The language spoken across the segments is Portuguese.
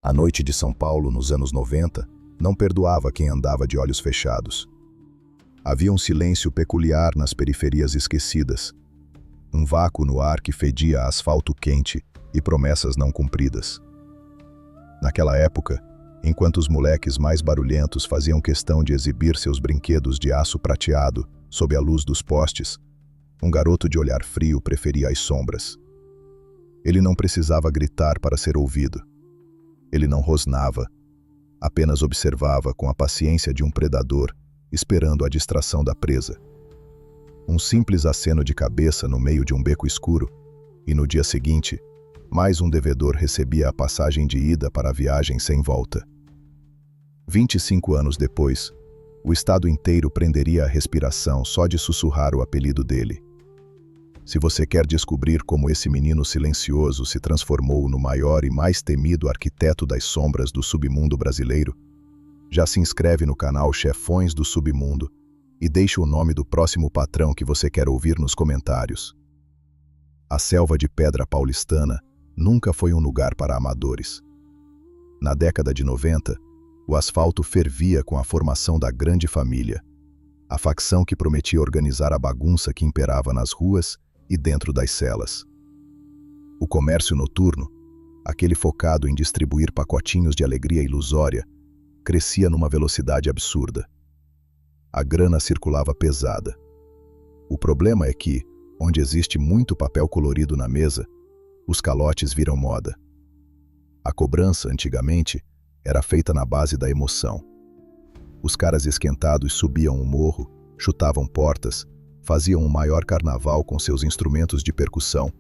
A noite de São Paulo, nos anos 90, não perdoava quem andava de olhos fechados. Havia um silêncio peculiar nas periferias esquecidas, um vácuo no ar que fedia a asfalto quente e promessas não cumpridas. Naquela época, enquanto os moleques mais barulhentos faziam questão de exibir seus brinquedos de aço prateado sob a luz dos postes, um garoto de olhar frio preferia as sombras. Ele não precisava gritar para ser ouvido. Ele não rosnava, apenas observava com a paciência de um predador, esperando a distração da presa. Um simples aceno de cabeça no meio de um beco escuro, e no dia seguinte, mais um devedor recebia a passagem de ida para a viagem sem volta. 25 anos depois, o estado inteiro prenderia a respiração só de sussurrar o apelido dele. Se você quer descobrir como esse menino silencioso se transformou no maior e mais temido arquiteto das sombras do submundo brasileiro, já se inscreve no canal Chefões do Submundo e deixa o nome do próximo patrão que você quer ouvir nos comentários. A selva de pedra paulistana nunca foi um lugar para amadores. Na década de 90, o asfalto fervia com a formação da Grande Família, a facção que prometia organizar a bagunça que imperava nas ruas e dentro das celas. O comércio noturno, aquele focado em distribuir pacotinhos de alegria ilusória, crescia numa velocidade absurda. A grana circulava pesada. O problema é que, onde existe muito papel colorido na mesa, os calotes viram moda. A cobrança, antigamente, era feita na base da emoção. Os caras esquentados subiam o morro, chutavam portas, faziam um maior carnaval com seus instrumentos de percussão,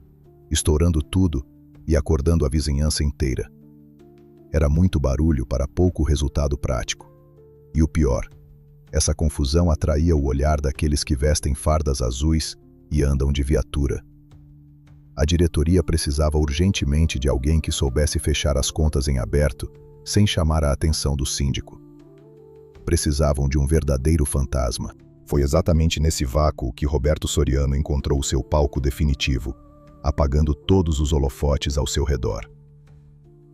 estourando tudo e acordando a vizinhança inteira. Era muito barulho para pouco resultado prático. E o pior, essa confusão atraía o olhar daqueles que vestem fardas azuis e andam de viatura. A diretoria precisava urgentemente de alguém que soubesse fechar as contas em aberto, sem chamar a atenção do síndico. Precisavam de um verdadeiro fantasma. Foi exatamente nesse vácuo que Roberto Soriano encontrou seu palco definitivo, apagando todos os holofotes ao seu redor.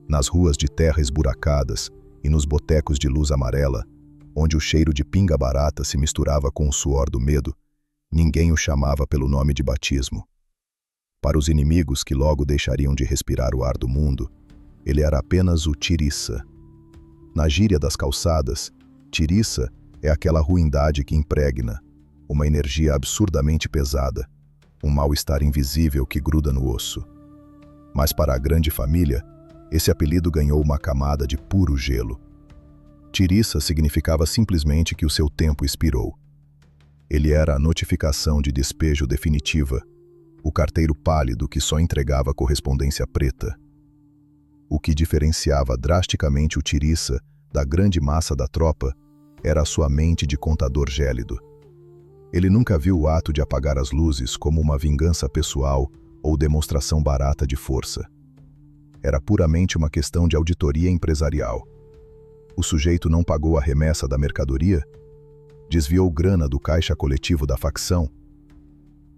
Nas ruas de terra esburacadas e nos botecos de luz amarela, onde o cheiro de pinga-barata se misturava com o suor do medo, ninguém o chamava pelo nome de batismo. Para os inimigos que logo deixariam de respirar o ar do mundo, ele era apenas o tiriça. Na gíria das calçadas, tiriça é aquela ruindade que impregna, uma energia absurdamente pesada, um mal-estar invisível que gruda no osso. Mas para a Grande Família, esse apelido ganhou uma camada de puro gelo. Tiriça significava simplesmente que o seu tempo expirou. Ele era a notificação de despejo definitiva, o carteiro pálido que só entregava correspondência preta. O que diferenciava drasticamente o tiriça da grande massa da tropa era a sua mente de contador gélido. Ele nunca viu o ato de apagar as luzes como uma vingança pessoal ou demonstração barata de força. Era puramente uma questão de auditoria empresarial. O sujeito não pagou a remessa da mercadoria? Desviou grana do caixa coletivo da facção?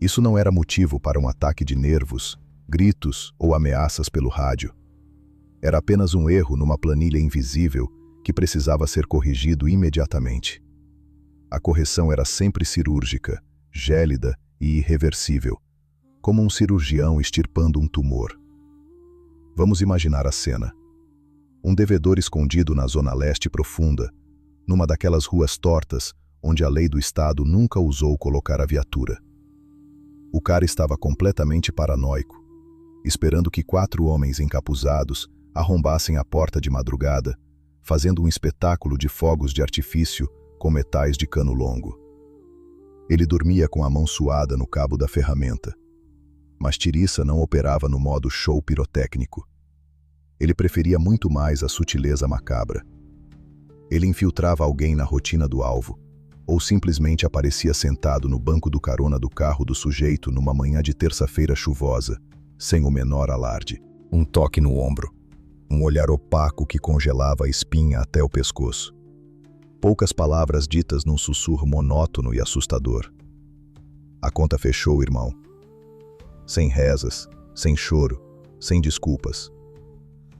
Isso não era motivo para um ataque de nervos, gritos ou ameaças pelo rádio. Era apenas um erro numa planilha invisível que precisava ser corrigido imediatamente. A correção era sempre cirúrgica, gélida e irreversível, como um cirurgião extirpando um tumor. Vamos imaginar a cena. Um devedor escondido na zona leste profunda, numa daquelas ruas tortas onde a lei do Estado nunca ousou colocar a viatura. O cara estava completamente paranoico, esperando que 4 homens encapuzados arrombassem a porta de madrugada, fazendo um espetáculo de fogos de artifício com metais de cano longo. Ele dormia com a mão suada no cabo da ferramenta. Mas Tiriça não operava no modo show pirotécnico. Ele preferia muito mais a sutileza macabra. Ele infiltrava alguém na rotina do alvo, ou simplesmente aparecia sentado no banco do carona do carro do sujeito numa manhã de terça-feira chuvosa, sem o menor alarde. Um toque no ombro. Um olhar opaco que congelava a espinha até o pescoço. Poucas palavras ditas num sussurro monótono e assustador. A conta fechou, irmão. Sem rezas, sem choro, sem desculpas.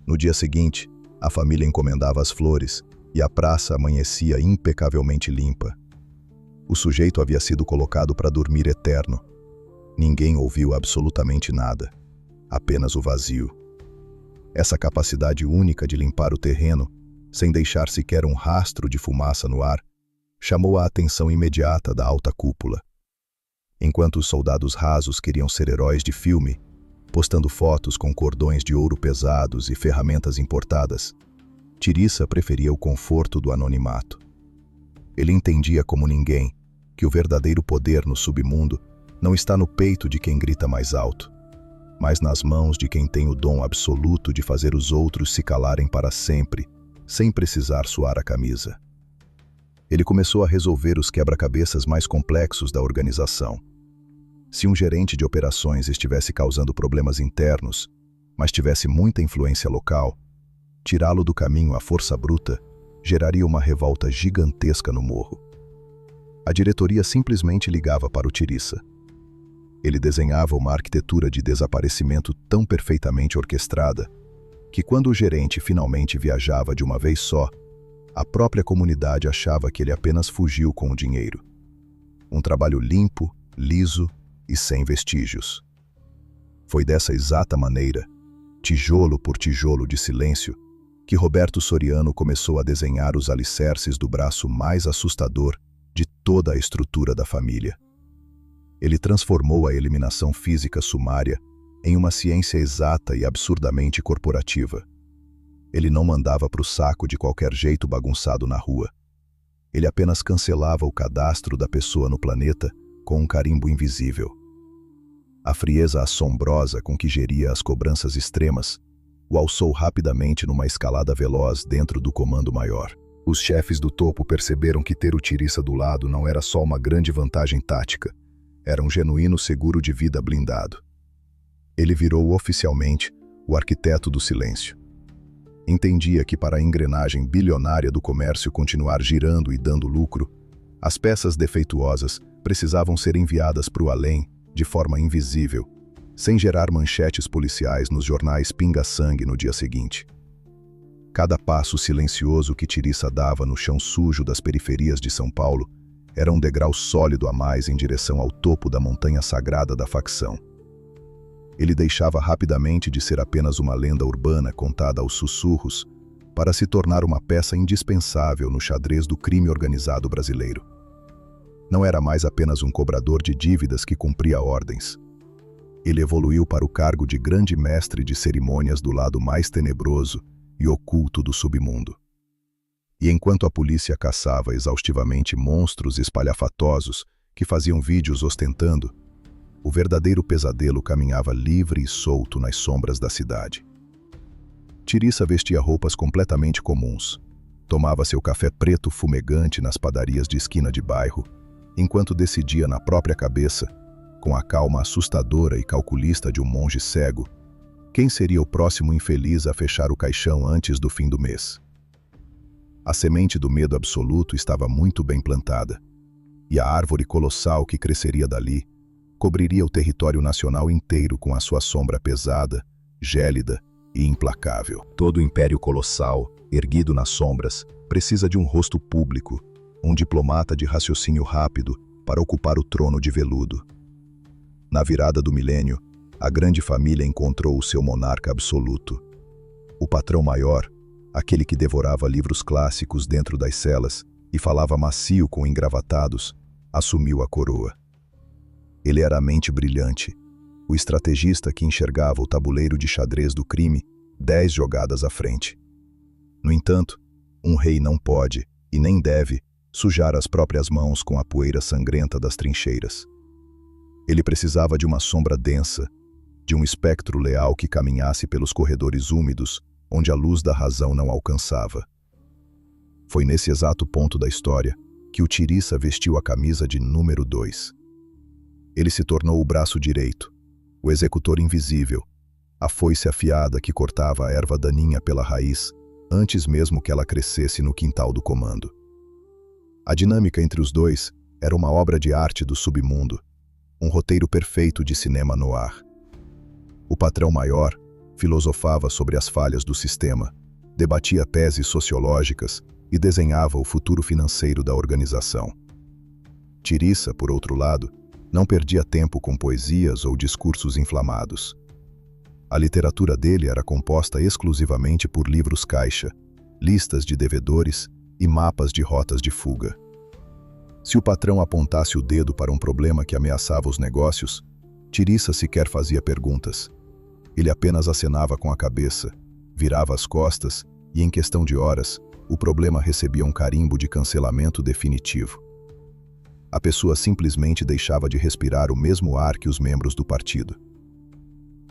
No dia seguinte, A família encomendava as flores e a praça amanhecia impecavelmente limpa. O sujeito havia sido colocado para dormir eterno. Ninguém ouviu absolutamente nada, apenas o vazio. Essa capacidade única de limpar o terreno, sem deixar sequer um rastro de fumaça no ar, chamou a atenção imediata da alta cúpula. Enquanto os soldados rasos queriam ser heróis de filme, postando fotos com cordões de ouro pesados e ferramentas importadas, Tirissa preferia o conforto do anonimato. Ele entendia como ninguém que o verdadeiro poder no submundo não está no peito de quem grita mais alto, mas nas mãos de quem tem o dom absoluto de fazer os outros se calarem para sempre, sem precisar suar a camisa. Ele começou a resolver os quebra-cabeças mais complexos da organização. Se um gerente de operações estivesse causando problemas internos, mas tivesse muita influência local, tirá-lo do caminho à força bruta geraria uma revolta gigantesca no morro. A diretoria simplesmente ligava para o Tirissa. Ele desenhava uma arquitetura de desaparecimento tão perfeitamente orquestrada que, quando o gerente finalmente viajava de uma vez só, a própria comunidade achava que ele apenas fugiu com o dinheiro. Um trabalho limpo, liso e sem vestígios. Foi dessa exata maneira, tijolo por tijolo de silêncio, que Roberto Soriano começou a desenhar os alicerces do braço mais assustador de toda a estrutura da família. Ele transformou a eliminação física sumária em uma ciência exata e absurdamente corporativa. Ele não mandava para o saco de qualquer jeito bagunçado na rua. Ele apenas cancelava o cadastro da pessoa no planeta com um carimbo invisível. A frieza assombrosa com que geria as cobranças extremas o alçou rapidamente numa escalada veloz dentro do comando maior. Os chefes do topo perceberam que ter o Tirissa do lado não era só uma grande vantagem tática, era um genuíno seguro de vida blindado. Ele virou oficialmente o arquiteto do silêncio. Entendia que para a engrenagem bilionária do comércio continuar girando e dando lucro, as peças defeituosas precisavam ser enviadas para o além de forma invisível, sem gerar manchetes policiais nos jornais pinga-sangue no dia seguinte. Cada passo silencioso que Tirissa dava no chão sujo das periferias de São Paulo era um degrau sólido a mais em direção ao topo da montanha sagrada da facção. Ele deixava rapidamente de ser apenas uma lenda urbana contada aos sussurros para se tornar uma peça indispensável no xadrez do crime organizado brasileiro. Não era mais apenas um cobrador de dívidas que cumpria ordens. Ele evoluiu para o cargo de grande mestre de cerimônias do lado mais tenebroso e oculto do submundo. E enquanto a polícia caçava exaustivamente monstros espalhafatosos que faziam vídeos ostentando, o verdadeiro pesadelo caminhava livre e solto nas sombras da cidade. Tirissa vestia roupas completamente comuns, tomava seu café preto fumegante nas padarias de esquina de bairro, enquanto decidia na própria cabeça, com a calma assustadora e calculista de um monge cego, quem seria o próximo infeliz a fechar o caixão antes do fim do mês. A semente do medo absoluto estava muito bem plantada, e a árvore colossal que cresceria dali cobriria o território nacional inteiro com a sua sombra pesada, gélida e implacável. Todo império colossal, erguido nas sombras, precisa de um rosto público, um diplomata de raciocínio rápido para ocupar o trono de veludo. Na virada do milênio, a grande família encontrou o seu monarca absoluto. O patrão maior, aquele que devorava livros clássicos dentro das celas e falava macio com engravatados, assumiu a coroa. Ele era a mente brilhante, o estrategista que enxergava o tabuleiro de xadrez do crime 10 jogadas à frente. No entanto, um rei não pode, e nem deve, sujar as próprias mãos com a poeira sangrenta das trincheiras. Ele precisava de uma sombra densa, de um espectro leal que caminhasse pelos corredores úmidos, onde a luz da razão não alcançava. Foi nesse exato ponto da história que o Tirissa vestiu a camisa de número 2. Ele se tornou o braço direito, o executor invisível, a foice afiada que cortava a erva daninha pela raiz, antes mesmo que ela crescesse no quintal do comando. A dinâmica entre os dois era uma obra de arte do submundo, um roteiro perfeito de cinema noir. O patrão maior filosofava sobre as falhas do sistema, debatia teses sociológicas e desenhava o futuro financeiro da organização. Tirissa, por outro lado, não perdia tempo com poesias ou discursos inflamados. A literatura dele era composta exclusivamente por livros caixa, listas de devedores e mapas de rotas de fuga. Se o patrão apontasse o dedo para um problema que ameaçava os negócios, Tirissa sequer fazia perguntas. Ele apenas acenava com a cabeça, virava as costas e, em questão de horas, o problema recebia um carimbo de cancelamento definitivo. A pessoa simplesmente deixava de respirar o mesmo ar que os membros do partido.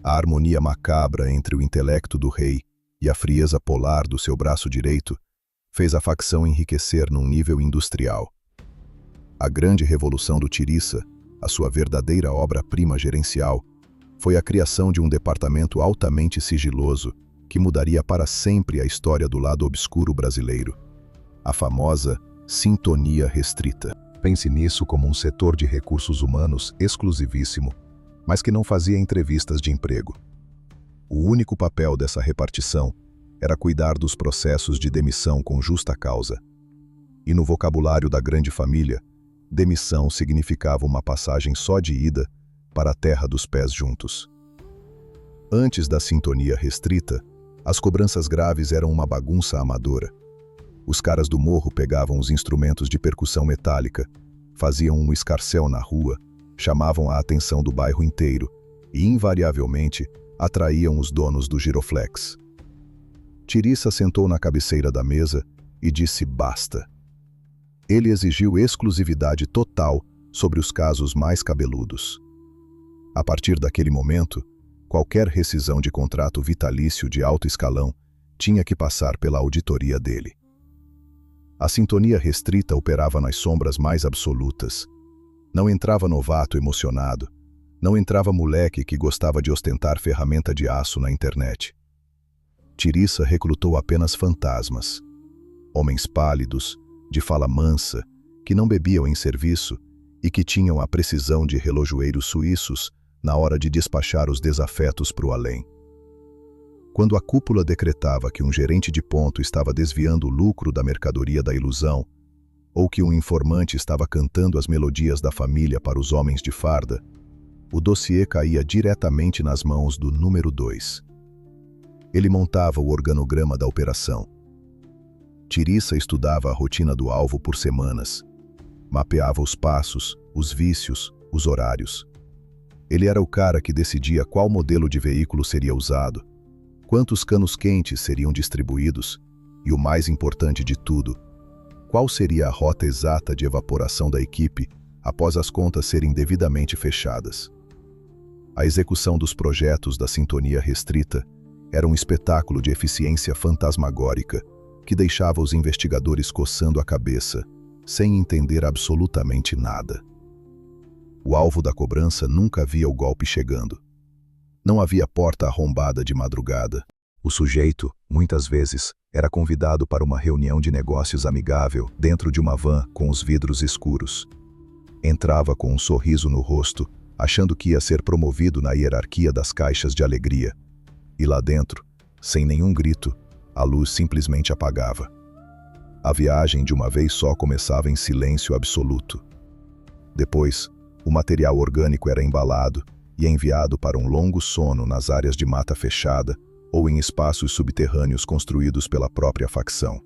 A harmonia macabra entre o intelecto do rei e a frieza polar do seu braço direito fez a facção enriquecer num nível industrial. A grande revolução do Tirissa, a sua verdadeira obra-prima gerencial, foi a criação de um departamento altamente sigiloso que mudaria para sempre a história do lado obscuro brasileiro, a famosa Sintonia Restrita. Pense nisso como um setor de recursos humanos exclusivíssimo, mas que não fazia entrevistas de emprego. O único papel dessa repartição era cuidar dos processos de demissão com justa causa. E no vocabulário da grande família, demissão significava uma passagem só de ida para a terra dos pés juntos. Antes da Sintonia Restrita, as cobranças graves eram uma bagunça amadora. Os caras do morro pegavam os instrumentos de percussão metálica, faziam um escarcéu na rua, chamavam a atenção do bairro inteiro e, invariavelmente, atraíam os donos do giroflex. Tirissa sentou na cabeceira da mesa e disse basta. Ele exigiu exclusividade total sobre os casos mais cabeludos. A partir daquele momento, qualquer rescisão de contrato vitalício de alto escalão tinha que passar pela auditoria dele. A Sintonia Restrita operava nas sombras mais absolutas. Não entrava novato emocionado, não entrava moleque que gostava de ostentar ferramenta de aço na internet. Tirissa recrutou apenas fantasmas. Homens pálidos, de fala mansa, que não bebiam em serviço e que tinham a precisão de relojoeiros suíços na hora de despachar os desafetos para o além. Quando a cúpula decretava que um gerente de ponto estava desviando o lucro da mercadoria da ilusão, ou que um informante estava cantando as melodias da família para os homens de farda, o dossiê caía diretamente nas mãos do número 2. Ele montava o organograma da operação. Tirissa estudava a rotina do alvo por semanas, mapeava os passos, os vícios, os horários. Ele era o cara que decidia qual modelo de veículo seria usado, quantos canos quentes seriam distribuídos e, o mais importante de tudo, qual seria a rota exata de evaporação da equipe após as contas serem devidamente fechadas. A execução dos projetos da Sintonia Restrita era um espetáculo de eficiência fantasmagórica que deixava os investigadores coçando a cabeça, sem entender absolutamente nada. O alvo da cobrança nunca via o golpe chegando. Não havia porta arrombada de madrugada. O sujeito, muitas vezes, era convidado para uma reunião de negócios amigável dentro de uma van com os vidros escuros. Entrava com um sorriso no rosto, achando que ia ser promovido na hierarquia das caixas de alegria. E lá dentro, sem nenhum grito, a luz simplesmente apagava. A viagem de uma vez só começava em silêncio absoluto. Depois, o material orgânico era embalado e enviado para um longo sono nas áreas de mata fechada ou em espaços subterrâneos construídos pela própria facção.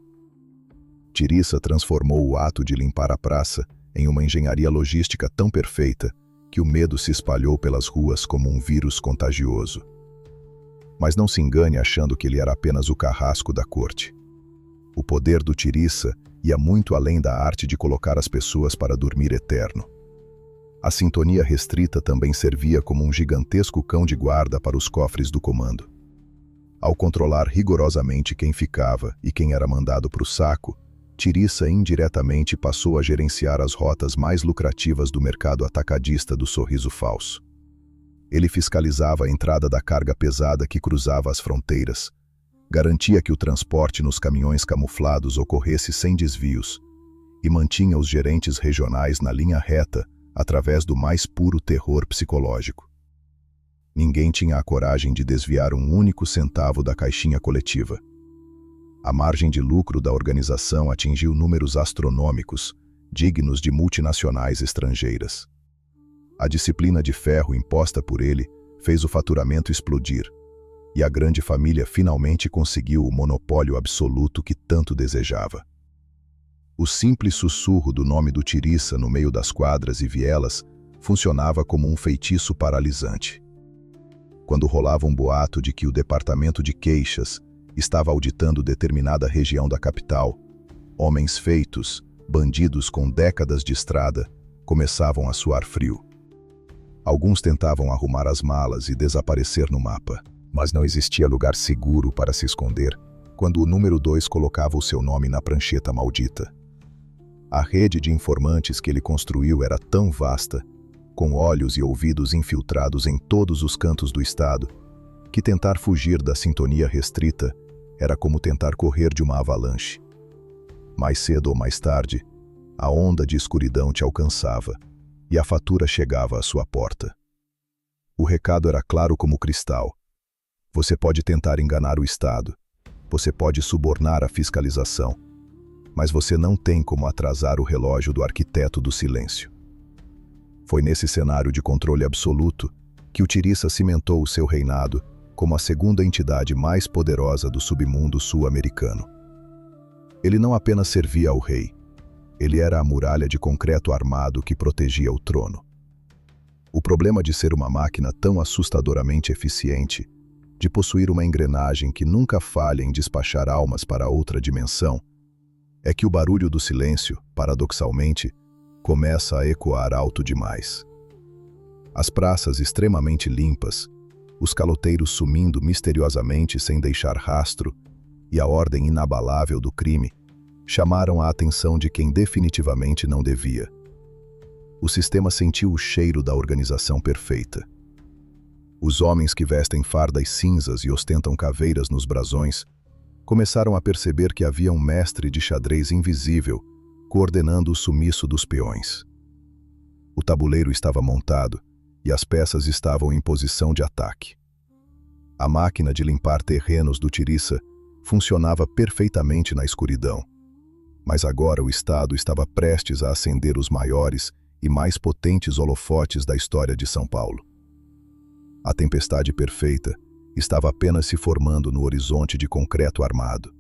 Tirissa transformou o ato de limpar a praça em uma engenharia logística tão perfeita que o medo se espalhou pelas ruas como um vírus contagioso. Mas não se engane achando que ele era apenas o carrasco da corte. O poder do Tirissa ia muito além da arte de colocar as pessoas para dormir eterno. A Sintonia Restrita também servia como um gigantesco cão de guarda para os cofres do comando. Ao controlar rigorosamente quem ficava e quem era mandado para o saco, Tirissa indiretamente passou a gerenciar as rotas mais lucrativas do mercado atacadista do sorriso falso. Ele fiscalizava a entrada da carga pesada que cruzava as fronteiras, garantia que o transporte nos caminhões camuflados ocorresse sem desvios e mantinha os gerentes regionais na linha reta através do mais puro terror psicológico. Ninguém tinha a coragem de desviar um único centavo da caixinha coletiva. A margem de lucro da organização atingiu números astronômicos, dignos de multinacionais estrangeiras. A disciplina de ferro imposta por ele fez o faturamento explodir, e a grande família finalmente conseguiu o monopólio absoluto que tanto desejava. O simples sussurro do nome do Tiriça no meio das quadras e vielas funcionava como um feitiço paralisante. Quando rolava um boato de que o departamento de queixas estava auditando determinada região da capital, homens feitos, bandidos com décadas de estrada, começavam a suar frio. Alguns tentavam arrumar as malas e desaparecer no mapa, mas não existia lugar seguro para se esconder quando o número 2 colocava o seu nome na prancheta maldita. A rede de informantes que ele construiu era tão vasta, com olhos e ouvidos infiltrados em todos os cantos do estado, que tentar fugir da sintonia restrita era como tentar correr de uma avalanche. Mais cedo ou mais tarde, a onda de escuridão te alcançava e a fatura chegava à sua porta. O recado era claro como cristal. Você pode tentar enganar o Estado, você pode subornar a fiscalização, mas você não tem como atrasar o relógio do arquiteto do silêncio. Foi nesse cenário de controle absoluto que o Tiriça cimentou o seu reinado como a segunda entidade mais poderosa do submundo sul-americano. Ele não apenas servia ao rei, ele era a muralha de concreto armado que protegia o trono. O problema de ser uma máquina tão assustadoramente eficiente, de possuir uma engrenagem que nunca falha em despachar almas para outra dimensão, é que o barulho do silêncio, paradoxalmente, começa a ecoar alto demais. As praças extremamente limpas, os caloteiros sumindo misteriosamente sem deixar rastro e a ordem inabalável do crime chamaram a atenção de quem definitivamente não devia. O sistema sentiu o cheiro da organização perfeita. Os homens que vestem fardas cinzas e ostentam caveiras nos brasões começaram a perceber que havia um mestre de xadrez invisível coordenando o sumiço dos peões. O tabuleiro estava montado e as peças estavam em posição de ataque. A máquina de limpar terrenos do Tiriça funcionava perfeitamente na escuridão, mas agora o Estado estava prestes a acender os maiores e mais potentes holofotes da história de São Paulo. A tempestade perfeita estava apenas se formando no horizonte de concreto armado,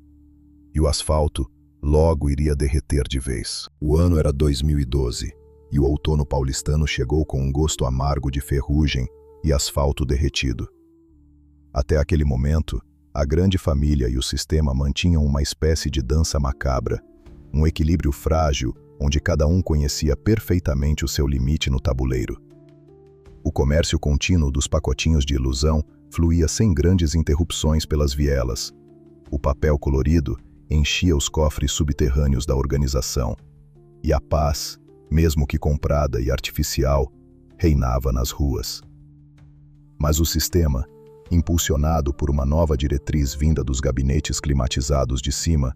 e o asfalto logo iria derreter de vez. O ano era 2012, e o outono paulistano chegou com um gosto amargo de ferrugem e asfalto derretido. Até aquele momento, a grande família e o sistema mantinham uma espécie de dança macabra, um equilíbrio frágil onde cada um conhecia perfeitamente o seu limite no tabuleiro. O comércio contínuo dos pacotinhos de ilusão fluía sem grandes interrupções pelas vielas. O papel colorido enchia os cofres subterrâneos da organização, e a paz, mesmo que comprada e artificial, reinava nas ruas. Mas o sistema, impulsionado por uma nova diretriz vinda dos gabinetes climatizados de cima,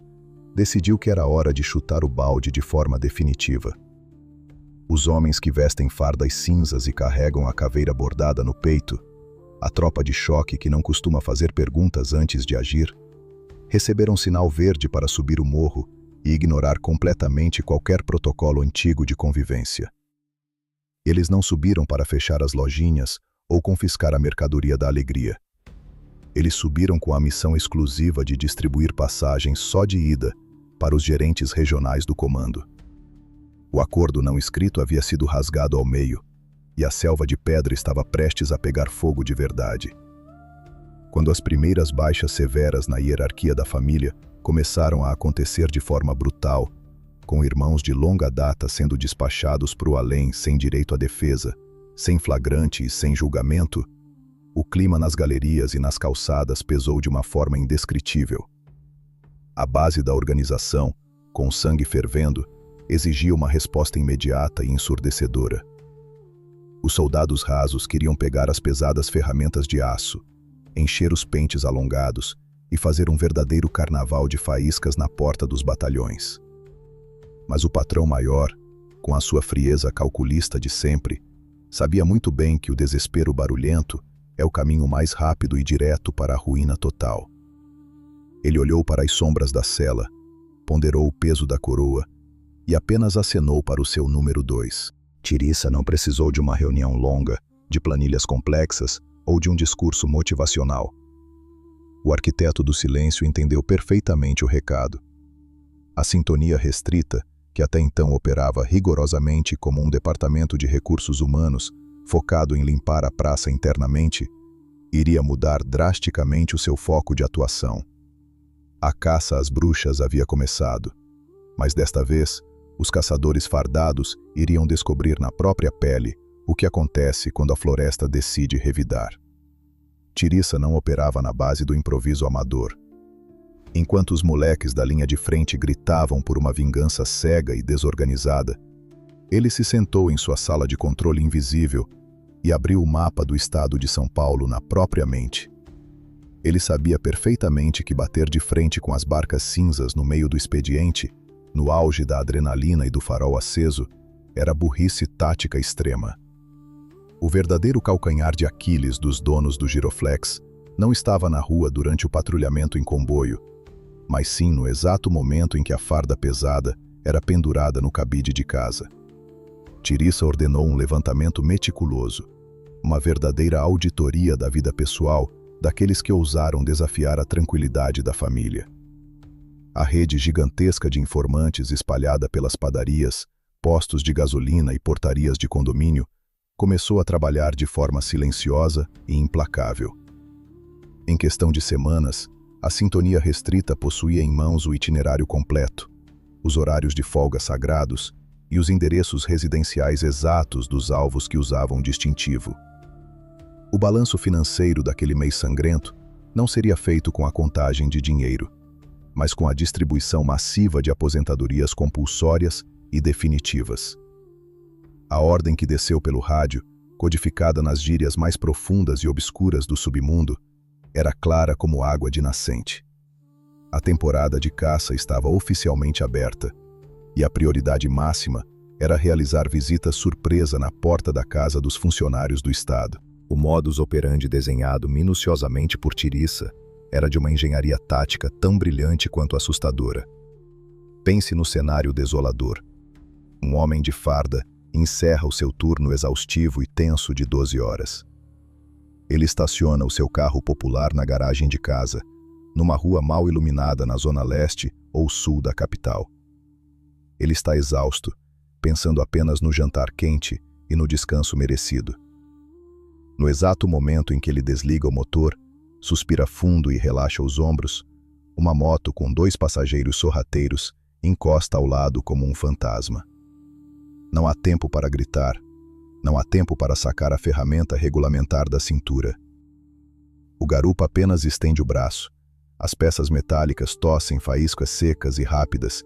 decidiu que era hora de chutar o balde de forma definitiva. Os homens que vestem fardas cinzas e carregam a caveira bordada no peito, a tropa de choque que não costuma fazer perguntas antes de agir, receberam sinal verde para subir o morro e ignorar completamente qualquer protocolo antigo de convivência. Eles não subiram para fechar as lojinhas ou confiscar a mercadoria da alegria. Eles subiram com a missão exclusiva de distribuir passagens só de ida para os gerentes regionais do comando. O acordo não escrito havia sido rasgado ao meio, e a selva de pedra estava prestes a pegar fogo de verdade. Quando as primeiras baixas severas na hierarquia da família começaram a acontecer de forma brutal, com irmãos de longa data sendo despachados para o além sem direito à defesa, sem flagrante e sem julgamento, o clima nas galerias e nas calçadas pesou de uma forma indescritível. A base da organização, com sangue fervendo, exigia uma resposta imediata e ensurdecedora. Os soldados rasos queriam pegar as pesadas ferramentas de aço, encher os pentes alongados e fazer um verdadeiro carnaval de faíscas na porta dos batalhões. Mas o patrão maior, com a sua frieza calculista de sempre, sabia muito bem que o desespero barulhento é o caminho mais rápido e direto para a ruína total. Ele olhou para as sombras da cela, ponderou o peso da coroa e apenas acenou para o seu número 2. Tirissa não precisou de uma reunião longa, de planilhas complexas ou de um discurso motivacional. O arquiteto do silêncio entendeu perfeitamente o recado. A sintonia restrita, que até então operava rigorosamente como um departamento de recursos humanos focado em limpar a praça internamente, iria mudar drasticamente o seu foco de atuação. A caça às bruxas havia começado, mas desta vez, os caçadores fardados iriam descobrir na própria pele o que acontece quando a floresta decide revidar. Tirissa não operava na base do improviso amador. Enquanto os moleques da linha de frente gritavam por uma vingança cega e desorganizada, ele se sentou em sua sala de controle invisível e abriu o mapa do estado de São Paulo na própria mente. Ele sabia perfeitamente que bater de frente com as barcas cinzas no meio do expediente, no auge da adrenalina e do farol aceso, era burrice tática extrema. O verdadeiro calcanhar de Aquiles dos donos do Giroflex não estava na rua durante o patrulhamento em comboio, mas sim no exato momento em que a farda pesada era pendurada no cabide de casa. Tirissa ordenou um levantamento meticuloso, uma verdadeira auditoria da vida pessoal daqueles que ousaram desafiar a tranquilidade da família. A rede gigantesca de informantes espalhada pelas padarias, postos de gasolina e portarias de condomínio começou a trabalhar de forma silenciosa e implacável. Em questão de semanas, a sintonia restrita possuía em mãos o itinerário completo, os horários de folga sagrados e os endereços residenciais exatos dos alvos que usavam distintivo. O balanço financeiro daquele mês sangrento não seria feito com a contagem de dinheiro, mas com a distribuição massiva de aposentadorias compulsórias e definitivas. A ordem que desceu pelo rádio, codificada nas gírias mais profundas e obscuras do submundo, era clara como água de nascente. A temporada de caça estava oficialmente aberta, e a prioridade máxima era realizar visitas surpresa na porta da casa dos funcionários do Estado. O modus operandi desenhado minuciosamente por Tirissa era de uma engenharia tática tão brilhante quanto assustadora. Pense no cenário desolador. Um homem de farda encerra o seu turno exaustivo e tenso de 12 horas. Ele estaciona o seu carro popular na garagem de casa, numa rua mal iluminada na zona leste ou sul da capital. Ele está exausto, pensando apenas no jantar quente e no descanso merecido. No exato momento em que ele desliga o motor, suspira fundo e relaxa os ombros, uma moto com 2 passageiros sorrateiros encosta ao lado como um fantasma. Não há tempo para gritar, não há tempo para sacar a ferramenta regulamentar da cintura. O garupa apenas estende o braço, as peças metálicas tossem faíscas secas e rápidas,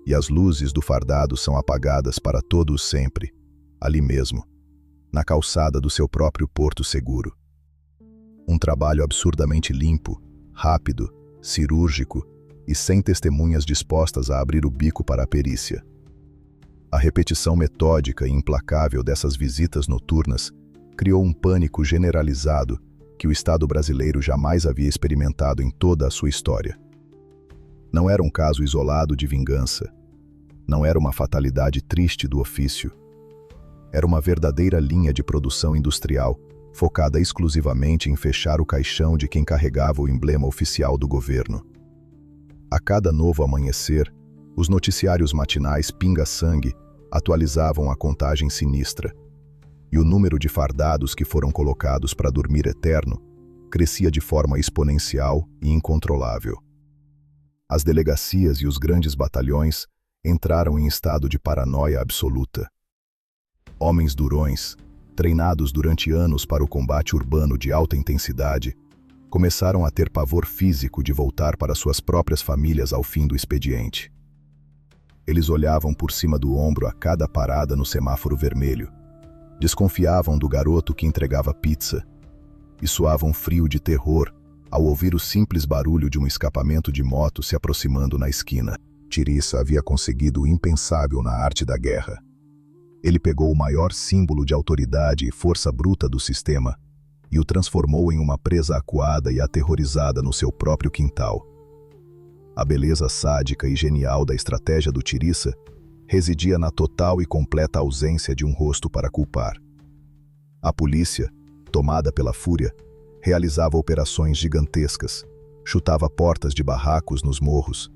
e as luzes do fardado são apagadas para todo o sempre, ali mesmo, na calçada do seu próprio porto seguro. Um trabalho absurdamente limpo, rápido, cirúrgico e sem testemunhas dispostas a abrir o bico para a perícia. A repetição metódica e implacável dessas visitas noturnas criou um pânico generalizado que o Estado brasileiro jamais havia experimentado em toda a sua história. Não era um caso isolado de vingança. Não era uma fatalidade triste do ofício. Era uma verdadeira linha de produção industrial, focada exclusivamente em fechar o caixão de quem carregava o emblema oficial do governo. A cada novo amanhecer, os noticiários matinais pinga-sangue atualizavam a contagem sinistra, e o número de fardados que foram colocados para dormir eterno crescia de forma exponencial e incontrolável. As delegacias e os grandes batalhões entraram em estado de paranoia absoluta. Homens durões, treinados durante anos para o combate urbano de alta intensidade, começaram a ter pavor físico de voltar para suas próprias famílias ao fim do expediente. Eles olhavam por cima do ombro a cada parada no semáforo vermelho, desconfiavam do garoto que entregava pizza e suavam frio de terror ao ouvir o simples barulho de um escapamento de moto se aproximando na esquina. Tirissa havia conseguido o impensável na arte da guerra. Ele pegou o maior símbolo de autoridade e força bruta do sistema e o transformou em uma presa acuada e aterrorizada no seu próprio quintal. A beleza sádica e genial da estratégia do Tiriça residia na total e completa ausência de um rosto para culpar. A polícia, tomada pela fúria, realizava operações gigantescas, chutava portas de barracos nos morros,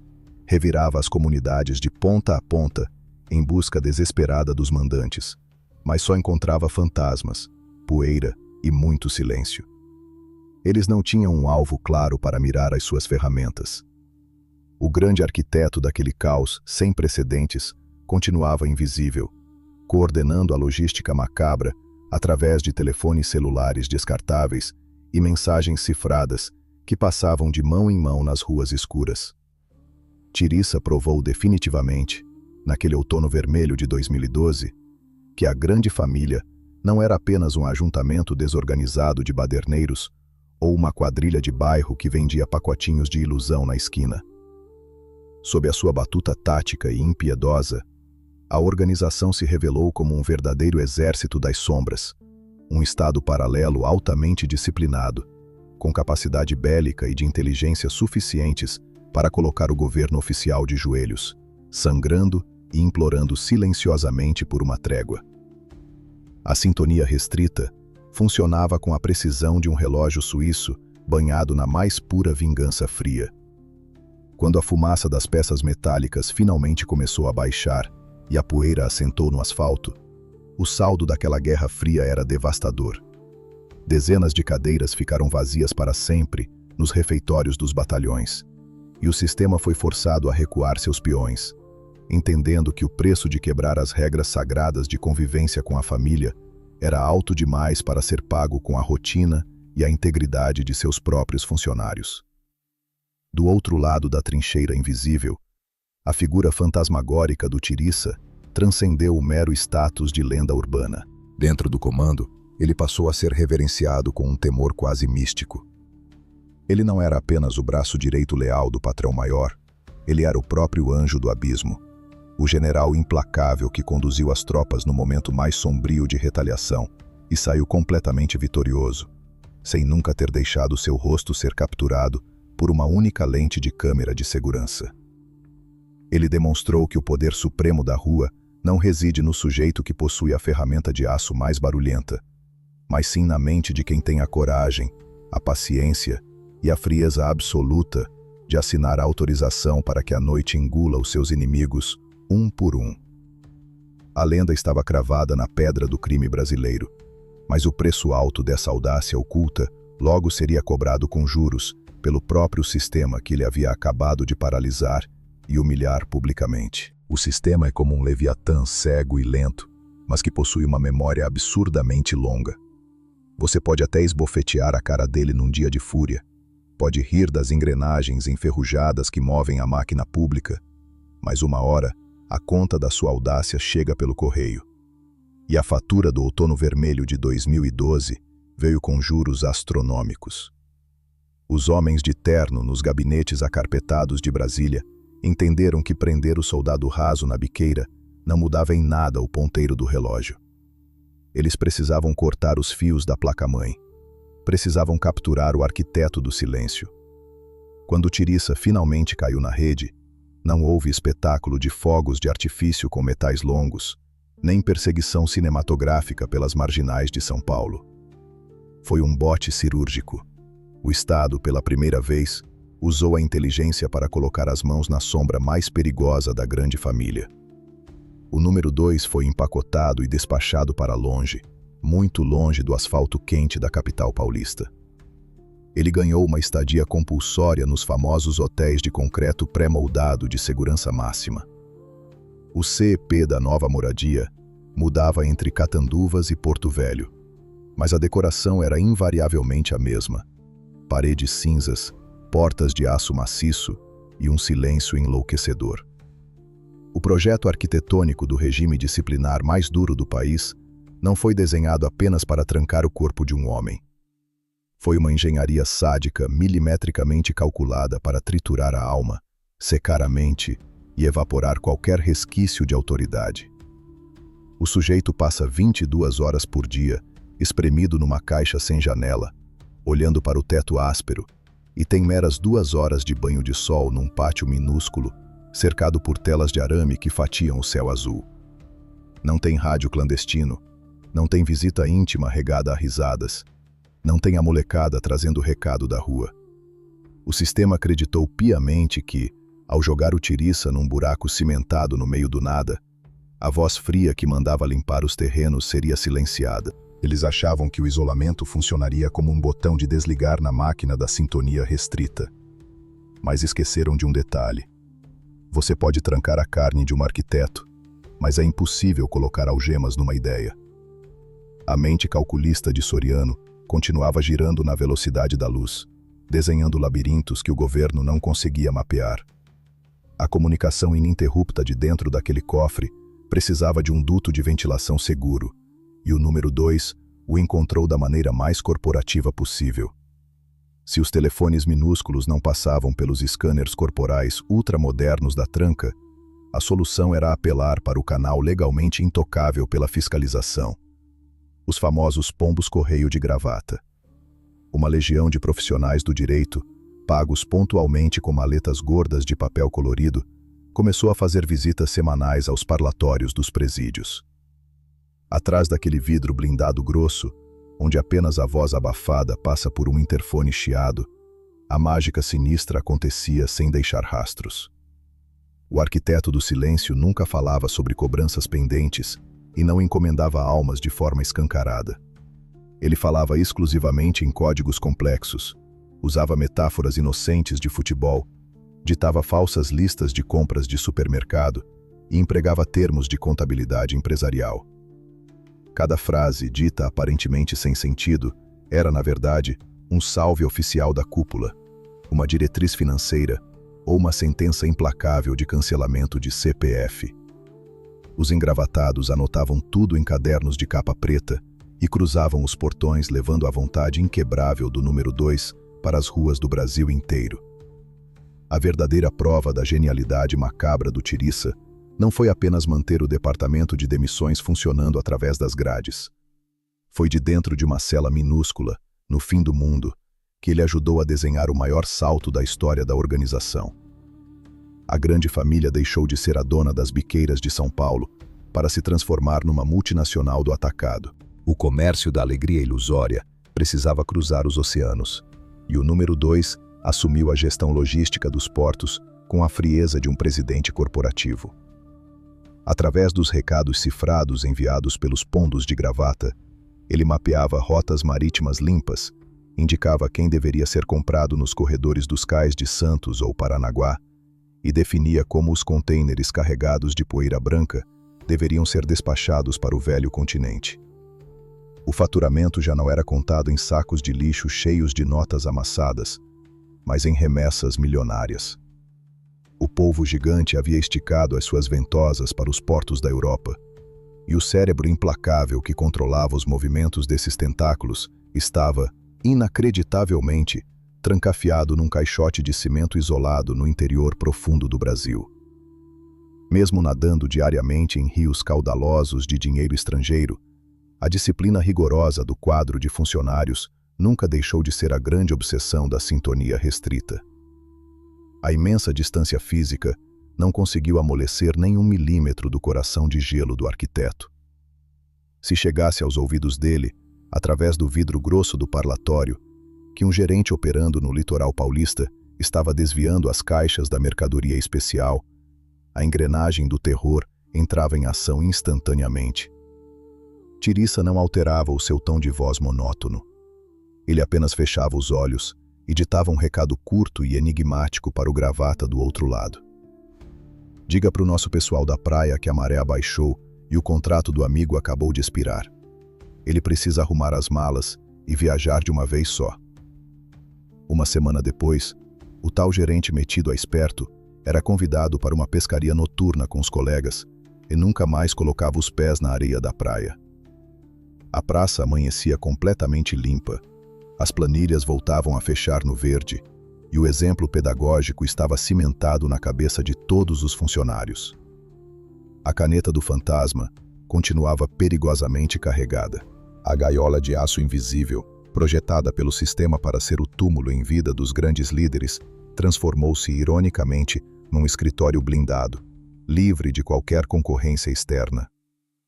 revirava as comunidades de ponta a ponta em busca desesperada dos mandantes, mas só encontrava fantasmas, poeira e muito silêncio. Eles não tinham um alvo claro para mirar as suas ferramentas. O grande arquiteto daquele caos sem precedentes continuava invisível, coordenando a logística macabra através de telefones celulares descartáveis e mensagens cifradas que passavam de mão em mão nas ruas escuras. Tiriça provou definitivamente, naquele outono vermelho de 2012, que a grande família não era apenas um ajuntamento desorganizado de baderneiros ou uma quadrilha de bairro que vendia pacotinhos de ilusão na esquina. Sob a sua batuta tática e impiedosa, a organização se revelou como um verdadeiro exército das sombras, um estado paralelo altamente disciplinado, com capacidade bélica e de inteligência suficientes para colocar o governo oficial de joelhos, sangrando e implorando silenciosamente por uma trégua. A sintonia restrita funcionava com a precisão de um relógio suíço banhado na mais pura vingança fria. Quando a fumaça das peças metálicas finalmente começou a baixar e a poeira assentou no asfalto, o saldo daquela guerra fria era devastador. Dezenas de cadeiras ficaram vazias para sempre nos refeitórios dos batalhões, e o sistema foi forçado a recuar seus peões, entendendo que o preço de quebrar as regras sagradas de convivência com a família era alto demais para ser pago com a rotina e a integridade de seus próprios funcionários. Do outro lado da trincheira invisível, a figura fantasmagórica do Tiriça transcendeu o mero status de lenda urbana. Dentro do comando, ele passou a ser reverenciado com um temor quase místico. Ele não era apenas o braço direito leal do patrão maior, ele era o próprio anjo do abismo, o general implacável que conduziu as tropas no momento mais sombrio de retaliação e saiu completamente vitorioso, sem nunca ter deixado seu rosto ser capturado por uma única lente de câmera de segurança. Ele demonstrou que o poder supremo da rua não reside no sujeito que possui a ferramenta de aço mais barulhenta, mas sim na mente de quem tem a coragem, a paciência e a frieza absoluta de assinar a autorização para que a noite engula os seus inimigos um por um. A lenda estava cravada na pedra do crime brasileiro, mas o preço alto dessa audácia oculta logo seria cobrado com juros pelo próprio sistema que ele havia acabado de paralisar e humilhar publicamente. O sistema é como um leviatã cego e lento, mas que possui uma memória absurdamente longa. Você pode até esbofetear a cara dele num dia de fúria, pode rir das engrenagens enferrujadas que movem a máquina pública, mas uma hora a conta da sua audácia chega pelo correio. E a fatura do outono vermelho de 2012 veio com juros astronômicos. Os homens de terno nos gabinetes acarpetados de Brasília entenderam que prender o soldado raso na biqueira não mudava em nada o ponteiro do relógio. Eles precisavam cortar os fios da placa-mãe. Precisavam capturar o arquiteto do silêncio. Quando Tiriça finalmente caiu na rede, não houve espetáculo de fogos de artifício com metais longos, nem perseguição cinematográfica pelas marginais de São Paulo. Foi um bote cirúrgico. O Estado, pela primeira vez, usou a inteligência para colocar as mãos na sombra mais perigosa da grande família. O número 2 foi empacotado e despachado para longe, muito longe do asfalto quente da capital paulista. Ele ganhou uma estadia compulsória nos famosos hotéis de concreto pré-moldado de segurança máxima. O CEP da nova moradia mudava entre Catanduvas e Porto Velho, mas a decoração era invariavelmente a mesma: paredes cinzas, portas de aço maciço e um silêncio enlouquecedor. O projeto arquitetônico do regime disciplinar mais duro do país não foi desenhado apenas para trancar o corpo de um homem. Foi uma engenharia sádica milimetricamente calculada para triturar a alma, secar a mente e evaporar qualquer resquício de autoridade. O sujeito passa 22 horas por dia, espremido numa caixa sem janela, olhando para o teto áspero, e tem meras 2 horas de banho de sol num pátio minúsculo, cercado por telas de arame que fatiam o céu azul. Não tem rádio clandestino, não tem visita íntima regada a risadas, não tem a molecada trazendo o recado da rua. O sistema acreditou piamente que, ao jogar o Tiriça num buraco cimentado no meio do nada, a voz fria que mandava limpar os terrenos seria silenciada. Eles achavam que o isolamento funcionaria como um botão de desligar na máquina da sintonia restrita. Mas esqueceram de um detalhe. Você pode trancar a carne de um arquiteto, mas é impossível colocar algemas numa ideia. A mente calculista de Soriano continuava girando na velocidade da luz, desenhando labirintos que o governo não conseguia mapear. A comunicação ininterrupta de dentro daquele cofre precisava de um duto de ventilação seguro, e o número 2 o encontrou da maneira mais corporativa possível. Se os telefones minúsculos não passavam pelos scanners corporais ultramodernos da tranca, a solução era apelar para o canal legalmente intocável pela fiscalização. Os famosos pombos-correio de gravata. Uma legião de profissionais do direito, pagos pontualmente com maletas gordas de papel colorido, começou a fazer visitas semanais aos parlatórios dos presídios. Atrás daquele vidro blindado grosso, onde apenas a voz abafada passa por um interfone chiado, a mágica sinistra acontecia sem deixar rastros. O arquiteto do silêncio nunca falava sobre cobranças pendentes e não encomendava almas de forma escancarada. Ele falava exclusivamente em códigos complexos, usava metáforas inocentes de futebol, ditava falsas listas de compras de supermercado e empregava termos de contabilidade empresarial. Cada frase, dita aparentemente sem sentido, era, na verdade, um salve oficial da cúpula, uma diretriz financeira ou uma sentença implacável de cancelamento de CPF. Os engravatados anotavam tudo em cadernos de capa preta e cruzavam os portões levando a vontade inquebrável do número 2 para as ruas do Brasil inteiro. A verdadeira prova da genialidade macabra do Tiriça não foi apenas manter o departamento de demissões funcionando através das grades. Foi de dentro de uma cela minúscula, no fim do mundo, que ele ajudou a desenhar o maior salto da história da organização. A grande família deixou de ser a dona das biqueiras de São Paulo para se transformar numa multinacional do atacado. O comércio da alegria ilusória precisava cruzar os oceanos, e o número 2 assumiu a gestão logística dos portos com a frieza de um presidente corporativo. Através dos recados cifrados enviados pelos pombos de gravata, ele mapeava rotas marítimas limpas, indicava quem deveria ser comprado nos corredores dos cais de Santos ou Paranaguá e definia como os contêineres carregados de poeira branca deveriam ser despachados para o velho continente. O faturamento já não era contado em sacos de lixo cheios de notas amassadas, mas em remessas milionárias. O polvo gigante havia esticado as suas ventosas para os portos da Europa, e o cérebro implacável que controlava os movimentos desses tentáculos estava, inacreditavelmente, trancafiado num caixote de cimento isolado no interior profundo do Brasil. Mesmo nadando diariamente em rios caudalosos de dinheiro estrangeiro, a disciplina rigorosa do quadro de funcionários nunca deixou de ser a grande obsessão da sintonia restrita. A imensa distância física não conseguiu amolecer nem 1 milímetro do coração de gelo do arquiteto. Se chegasse aos ouvidos dele, através do vidro grosso do parlatório, que um gerente operando no litoral paulista estava desviando as caixas da mercadoria especial, a engrenagem do terror entrava em ação instantaneamente. Tiriça não alterava o seu tom de voz monótono. Ele apenas fechava os olhos e ditava um recado curto e enigmático para o gravata do outro lado. Diga para o nosso pessoal da praia que a maré abaixou e o contrato do amigo acabou de expirar. Ele precisa arrumar as malas e viajar de uma vez só. Uma semana depois, o tal gerente metido a esperto era convidado para uma pescaria noturna com os colegas e nunca mais colocava os pés na areia da praia. A praça amanhecia completamente limpa, as planilhas voltavam a fechar no verde e o exemplo pedagógico estava cimentado na cabeça de todos os funcionários. A caneta do fantasma continuava perigosamente carregada. A gaiola de aço invisível projetada pelo sistema para ser o túmulo em vida dos grandes líderes, transformou-se ironicamente num escritório blindado, livre de qualquer concorrência externa.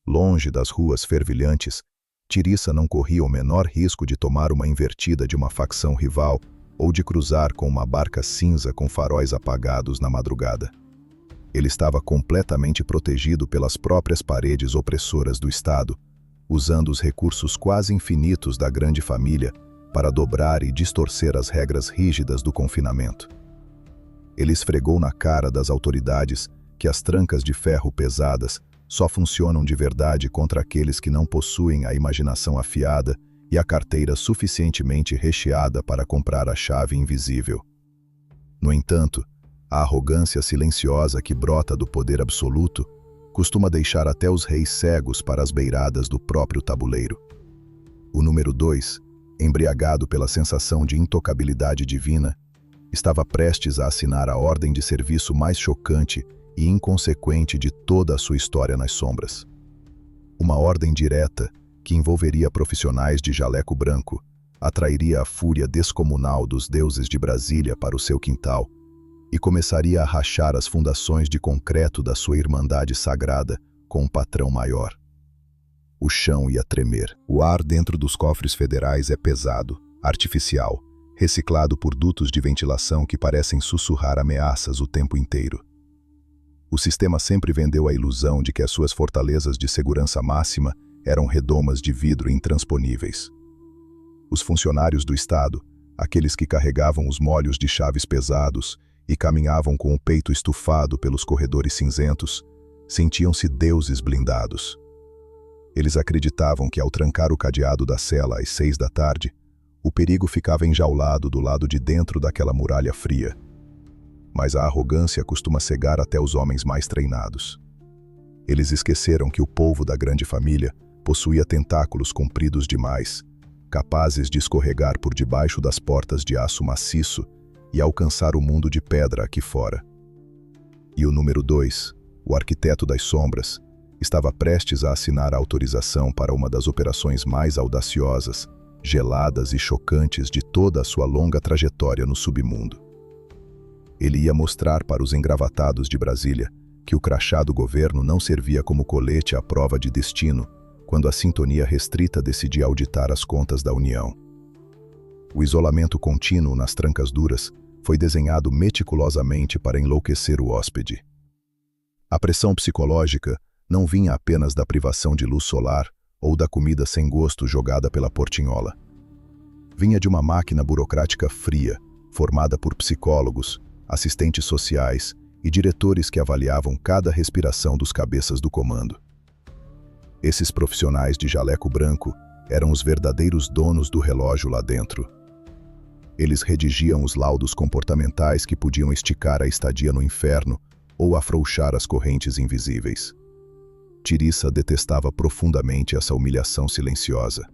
Longe das ruas fervilhantes, Tirissa não corria o menor risco de tomar uma invertida de uma facção rival ou de cruzar com uma barca cinza com faróis apagados na madrugada. Ele estava completamente protegido pelas próprias paredes opressoras do Estado, usando os recursos quase infinitos da grande família para dobrar e distorcer as regras rígidas do confinamento. Ele esfregou na cara das autoridades que as trancas de ferro pesadas só funcionam de verdade contra aqueles que não possuem a imaginação afiada e a carteira suficientemente recheada para comprar a chave invisível. No entanto, a arrogância silenciosa que brota do poder absoluto costuma deixar até os reis cegos para as beiradas do próprio tabuleiro. O número 2, embriagado pela sensação de intocabilidade divina, estava prestes a assinar a ordem de serviço mais chocante e inconsequente de toda a sua história nas sombras. Uma ordem direta que envolveria profissionais de jaleco branco, atrairia a fúria descomunal dos deuses de Brasília para o seu quintal e começaria a rachar as fundações de concreto da sua irmandade sagrada com um patrão maior. O chão ia tremer. O ar dentro dos cofres federais é pesado, artificial, reciclado por dutos de ventilação que parecem sussurrar ameaças o tempo inteiro. O sistema sempre vendeu a ilusão de que as suas fortalezas de segurança máxima eram redomas de vidro intransponíveis. Os funcionários do Estado, aqueles que carregavam os molhos de chaves pesados e caminhavam com o peito estufado pelos corredores cinzentos, sentiam-se deuses blindados. Eles acreditavam que ao trancar o cadeado da cela às 6 da tarde, o perigo ficava enjaulado do lado de dentro daquela muralha fria. Mas a arrogância costuma cegar até os homens mais treinados. Eles esqueceram que o povo da grande família possuía tentáculos compridos demais, capazes de escorregar por debaixo das portas de aço maciço e alcançar o mundo de pedra aqui fora. E o número 2, o arquiteto das sombras, estava prestes a assinar a autorização para uma das operações mais audaciosas, geladas e chocantes de toda a sua longa trajetória no submundo. Ele ia mostrar para os engravatados de Brasília que o crachá do governo não servia como colete à prova de destino quando a sintonia restrita decidia auditar as contas da União. O isolamento contínuo nas trancas duras foi desenhado meticulosamente para enlouquecer o hóspede. A pressão psicológica não vinha apenas da privação de luz solar ou da comida sem gosto jogada pela portinhola. Vinha de uma máquina burocrática fria, formada por psicólogos, assistentes sociais e diretores que avaliavam cada respiração dos cabeças do comando. Esses profissionais de jaleco branco eram os verdadeiros donos do relógio lá dentro. Eles redigiam os laudos comportamentais que podiam esticar a estadia no inferno ou afrouxar as correntes invisíveis. Tirissa detestava profundamente essa humilhação silenciosa.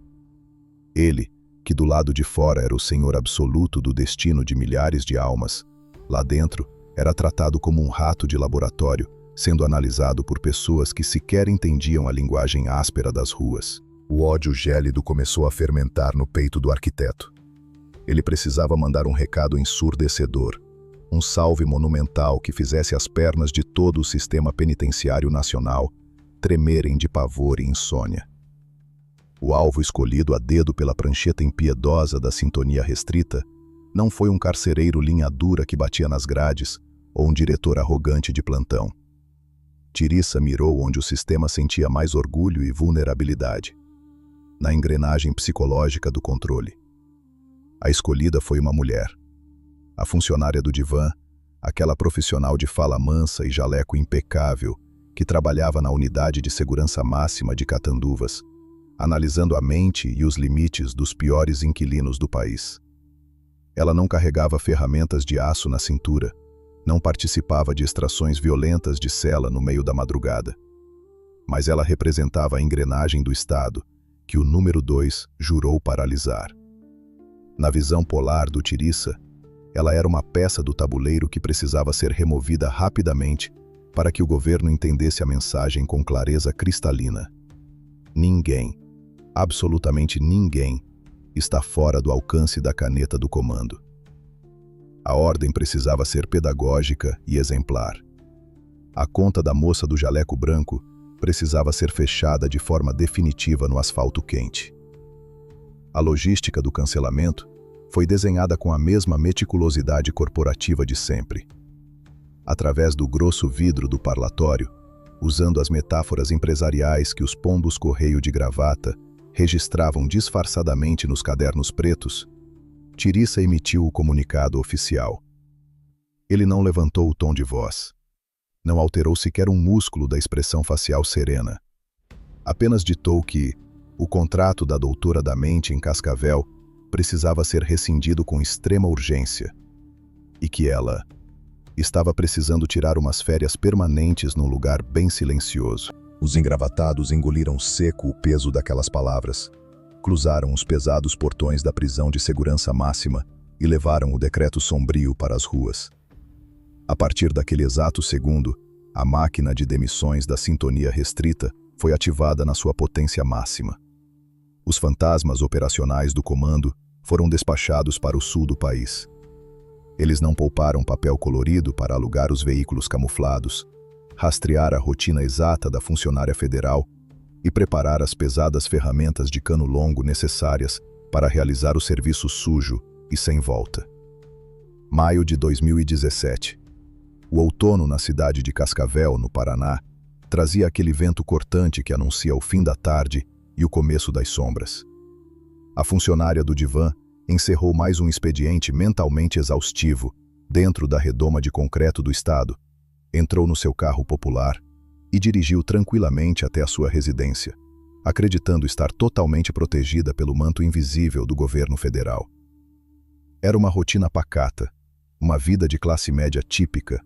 Ele, que do lado de fora era o senhor absoluto do destino de milhares de almas, lá dentro era tratado como um rato de laboratório, sendo analisado por pessoas que sequer entendiam a linguagem áspera das ruas. O ódio gélido começou a fermentar no peito do arquiteto. Ele precisava mandar um recado ensurdecedor, um salve monumental que fizesse as pernas de todo o sistema penitenciário nacional tremerem de pavor e insônia. O alvo escolhido a dedo pela prancheta impiedosa da sintonia restrita não foi um carcereiro linha dura que batia nas grades ou um diretor arrogante de plantão. Tirissa mirou onde o sistema sentia mais orgulho e vulnerabilidade, na engrenagem psicológica do controle. A escolhida foi uma mulher. A funcionária do divã, aquela profissional de fala mansa e jaleco impecável que trabalhava na unidade de segurança máxima de Catanduvas, analisando a mente e os limites dos piores inquilinos do país. Ela não carregava ferramentas de aço na cintura, não participava de extrações violentas de cela no meio da madrugada. Mas ela representava a engrenagem do Estado, que o número 2 jurou paralisar. Na visão polar do Tirissa, ela era uma peça do tabuleiro que precisava ser removida rapidamente para que o governo entendesse a mensagem com clareza cristalina. Ninguém, absolutamente ninguém, está fora do alcance da caneta do comando. A ordem precisava ser pedagógica e exemplar. A conta da moça do jaleco branco precisava ser fechada de forma definitiva no asfalto quente. A logística do cancelamento foi desenhada com a mesma meticulosidade corporativa de sempre. Através do grosso vidro do parlatório, usando as metáforas empresariais que os pombos-correio de gravata registravam disfarçadamente nos cadernos pretos, Tirissa emitiu o comunicado oficial. Ele não levantou o tom de voz. Não alterou sequer um músculo da expressão facial serena. Apenas ditou que o contrato da doutora da mente em Cascavel precisava ser rescindido com extrema urgência e que ela estava precisando tirar umas férias permanentes num lugar bem silencioso. Os engravatados engoliram seco o peso daquelas palavras, cruzaram os pesados portões da prisão de segurança máxima e levaram o decreto sombrio para as ruas. A partir daquele exato segundo, a máquina de demissões da sintonia restrita foi ativada na sua potência máxima. Os fantasmas operacionais do comando foram despachados para o sul do país. Eles não pouparam papel colorido para alugar os veículos camuflados, rastrear a rotina exata da funcionária federal e preparar as pesadas ferramentas de cano longo necessárias para realizar o serviço sujo e sem volta. Maio de 2017. O outono na cidade de Cascavel, no Paraná, trazia aquele vento cortante que anuncia o fim da tarde e o começo das sombras. A funcionária do divã encerrou mais um expediente mentalmente exaustivo dentro da redoma de concreto do estado, entrou no seu carro popular e dirigiu tranquilamente até a sua residência, acreditando estar totalmente protegida pelo manto invisível do governo federal. Era uma rotina pacata, uma vida de classe média típica,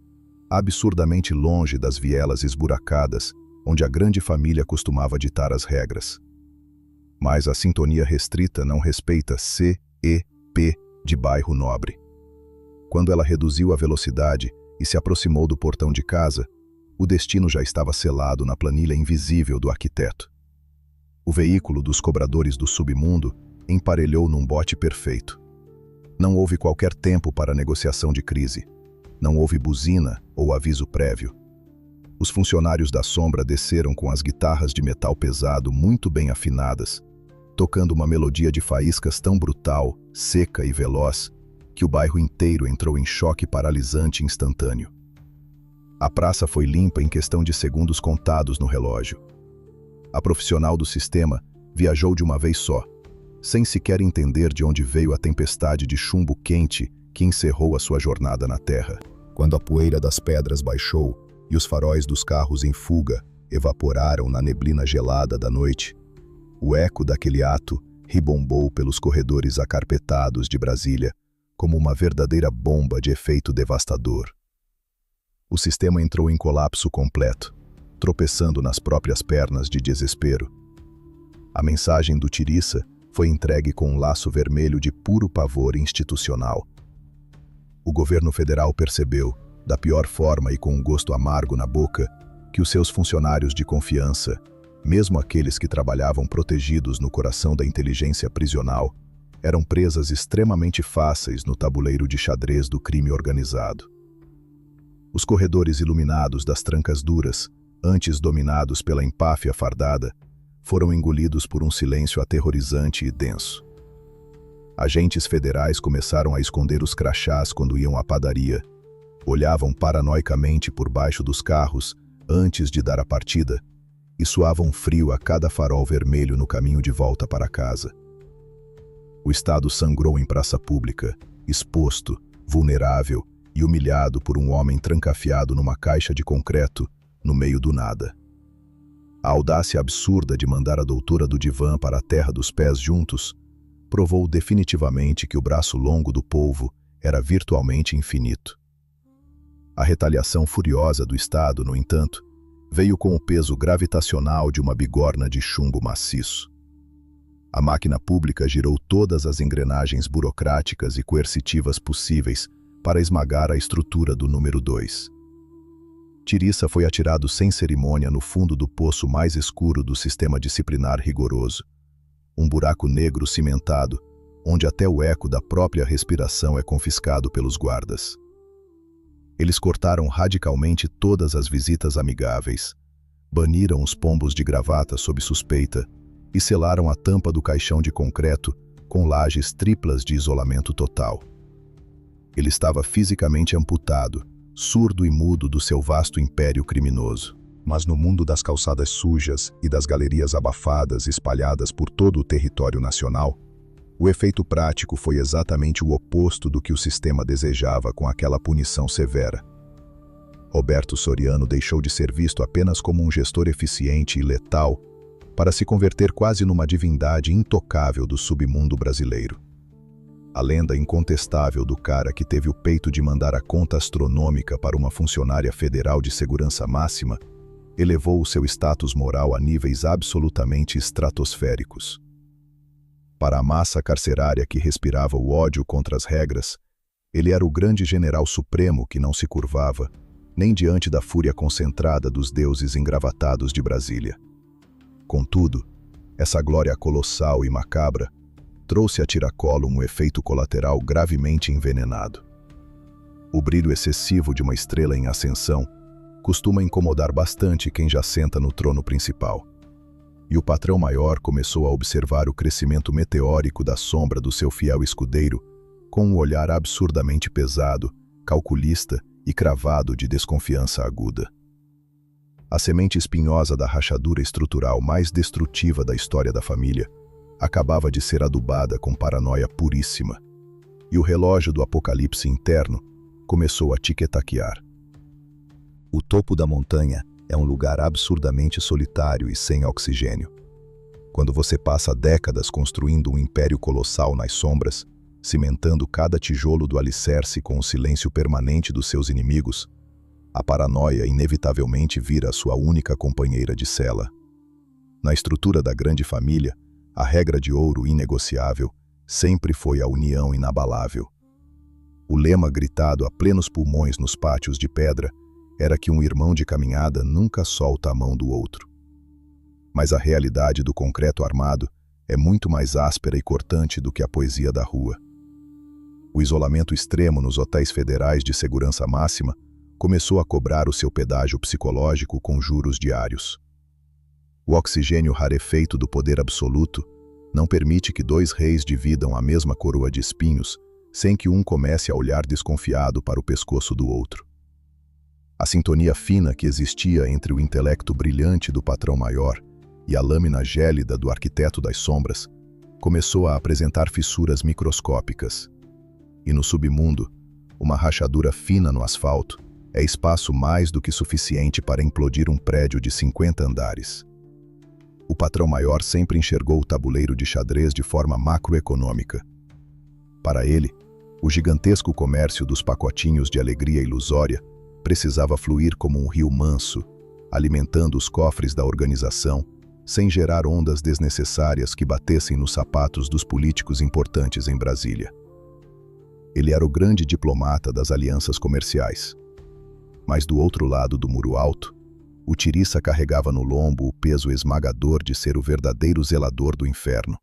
absurdamente longe das vielas esburacadas onde a grande família costumava ditar as regras. Mas a sintonia restrita não respeita C, E, P de bairro nobre. Quando ela reduziu a velocidade e se aproximou do portão de casa, o destino já estava selado na planilha invisível do arquiteto. O veículo dos cobradores do submundo emparelhou num bote perfeito. Não houve qualquer tempo para negociação de crise. Não houve buzina ou aviso prévio. Os funcionários da sombra desceram com as guitarras de metal pesado muito bem afinadas, tocando uma melodia de faíscas tão brutal, seca e veloz, que o bairro inteiro entrou em choque paralisante instantâneo. A praça foi limpa em questão de segundos contados no relógio. A profissional do sistema viajou de uma vez só, sem sequer entender de onde veio a tempestade de chumbo quente que encerrou a sua jornada na terra. Quando a poeira das pedras baixou e os faróis dos carros em fuga evaporaram na neblina gelada da noite, o eco daquele ato ribombou pelos corredores acarpetados de Brasília como uma verdadeira bomba de efeito devastador. O sistema entrou em colapso completo, tropeçando nas próprias pernas de desespero. A mensagem do Tirissa foi entregue com um laço vermelho de puro pavor institucional. O governo federal percebeu, da pior forma e com um gosto amargo na boca, que os seus funcionários de confiança, mesmo aqueles que trabalhavam protegidos no coração da inteligência prisional, eram presas extremamente fáceis no tabuleiro de xadrez do crime organizado. Os corredores iluminados das trancas duras, antes dominados pela empáfia fardada, foram engolidos por um silêncio aterrorizante e denso. Agentes federais começaram a esconder os crachás quando iam à padaria, olhavam paranoicamente por baixo dos carros antes de dar a partida e suavam frio a cada farol vermelho no caminho de volta para casa. O Estado sangrou em praça pública, exposto, vulnerável e humilhado por um homem trancafiado numa caixa de concreto no meio do nada. A audácia absurda de mandar a doutora do divã para a terra dos pés juntos provou definitivamente que o braço longo do polvo era virtualmente infinito. A retaliação furiosa do Estado, no entanto, veio com o peso gravitacional de uma bigorna de chumbo maciço. A máquina pública girou todas as engrenagens burocráticas e coercitivas possíveis para esmagar a estrutura do número 2. Tirissa foi atirado sem cerimônia no fundo do poço mais escuro do sistema disciplinar rigoroso. Um buraco negro cimentado, onde até o eco da própria respiração é confiscado pelos guardas. Eles cortaram radicalmente todas as visitas amigáveis, baniram os pombos de gravata sob suspeita e selaram a tampa do caixão de concreto com lajes triplas de isolamento total. Ele estava fisicamente amputado, surdo e mudo do seu vasto império criminoso. Mas no mundo das calçadas sujas e das galerias abafadas espalhadas por todo o território nacional, o efeito prático foi exatamente o oposto do que o sistema desejava com aquela punição severa. Roberto Soriano deixou de ser visto apenas como um gestor eficiente e letal para se converter quase numa divindade intocável do submundo brasileiro. A lenda incontestável do cara que teve o peito de mandar a conta astronômica para uma funcionária federal de segurança máxima elevou o seu status moral a níveis absolutamente estratosféricos. Para a massa carcerária que respirava o ódio contra as regras, ele era o grande general supremo que não se curvava, nem diante da fúria concentrada dos deuses engravatados de Brasília. Contudo, essa glória colossal e macabra trouxe a tiracolo um efeito colateral gravemente envenenado. O brilho excessivo de uma estrela em ascensão costuma incomodar bastante quem já senta no trono principal. E o patrão maior começou a observar o crescimento meteórico da sombra do seu fiel escudeiro com um olhar absurdamente pesado, calculista e cravado de desconfiança aguda. A semente espinhosa da rachadura estrutural mais destrutiva da história da família acabava de ser adubada com paranoia puríssima, e o relógio do apocalipse interno começou a tiquetaquear. O topo da montanha é um lugar absurdamente solitário e sem oxigênio. Quando você passa décadas construindo um império colossal nas sombras, cimentando cada tijolo do alicerce com o silêncio permanente dos seus inimigos, a paranoia inevitavelmente vira a sua única companheira de cela. Na estrutura da grande família, a regra de ouro inegociável sempre foi a união inabalável. O lema gritado a plenos pulmões nos pátios de pedra era que um irmão de caminhada nunca solta a mão do outro. Mas a realidade do concreto armado é muito mais áspera e cortante do que a poesia da rua. O isolamento extremo nos hotéis federais de segurança máxima começou a cobrar o seu pedágio psicológico com juros diários. O oxigênio rarefeito do poder absoluto não permite que dois reis dividam a mesma coroa de espinhos sem que um comece a olhar desconfiado para o pescoço do outro. A sintonia fina que existia entre o intelecto brilhante do patrão maior e a lâmina gélida do arquiteto das sombras começou a apresentar fissuras microscópicas. E no submundo, uma rachadura fina no asfalto é espaço mais do que suficiente para implodir um prédio de 50 andares. O patrão maior sempre enxergou o tabuleiro de xadrez de forma macroeconômica. Para ele, o gigantesco comércio dos pacotinhos de alegria ilusória precisava fluir como um rio manso, alimentando os cofres da organização, sem gerar ondas desnecessárias que batessem nos sapatos dos políticos importantes em Brasília. Ele era o grande diplomata das alianças comerciais. Mas do outro lado do muro alto, o Tiriça carregava no lombo o peso esmagador de ser o verdadeiro zelador do inferno.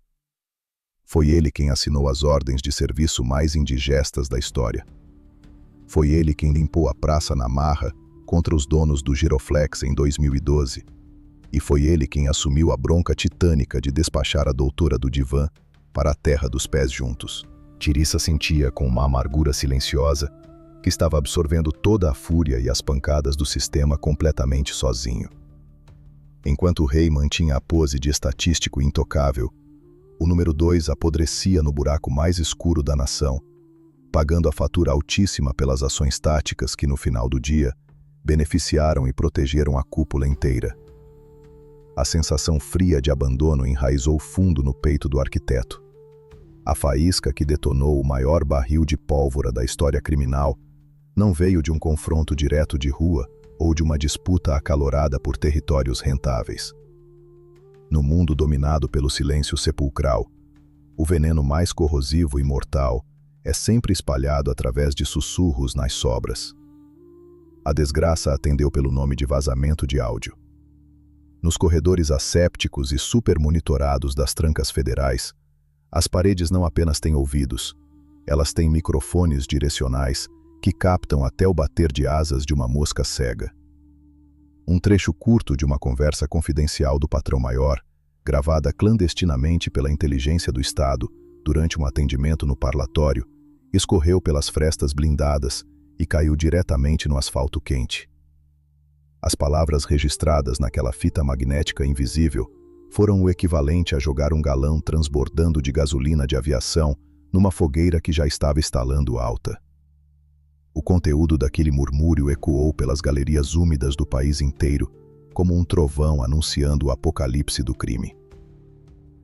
Foi ele quem assinou as ordens de serviço mais indigestas da história. Foi ele quem limpou a praça na marra contra os donos do Giroflex em 2012. E foi ele quem assumiu a bronca titânica de despachar a doutora do divã para a terra dos pés juntos. Tiriça sentia com uma amargura silenciosa que estava absorvendo toda a fúria e as pancadas do sistema completamente sozinho. Enquanto o rei mantinha a pose de estatístico intocável, o número 2 apodrecia no buraco mais escuro da nação, pagando a fatura altíssima pelas ações táticas que, no final do dia, beneficiaram e protegeram a cúpula inteira. A sensação fria de abandono enraizou fundo no peito do arquiteto. A faísca que detonou o maior barril de pólvora da história criminal não veio de um confronto direto de rua ou de uma disputa acalorada por territórios rentáveis. No mundo dominado pelo silêncio sepulcral, o veneno mais corrosivo e mortal é sempre espalhado através de sussurros nas sobras. A desgraça atendeu pelo nome de vazamento de áudio. Nos corredores assépticos e supermonitorados das trancas federais, As paredes não apenas têm ouvidos, elas têm microfones direcionais que captam até o bater de asas de uma mosca cega. Um trecho curto de uma conversa confidencial do patrão-maior, gravada clandestinamente pela inteligência do Estado durante um atendimento no parlatório, escorreu pelas frestas blindadas e caiu diretamente no asfalto quente. As palavras registradas naquela fita magnética invisível foram o equivalente a jogar um galão transbordando de gasolina de aviação numa fogueira que já estava estalando alta. O conteúdo daquele murmúrio ecoou pelas galerias úmidas do país inteiro, como um trovão anunciando o apocalipse do crime.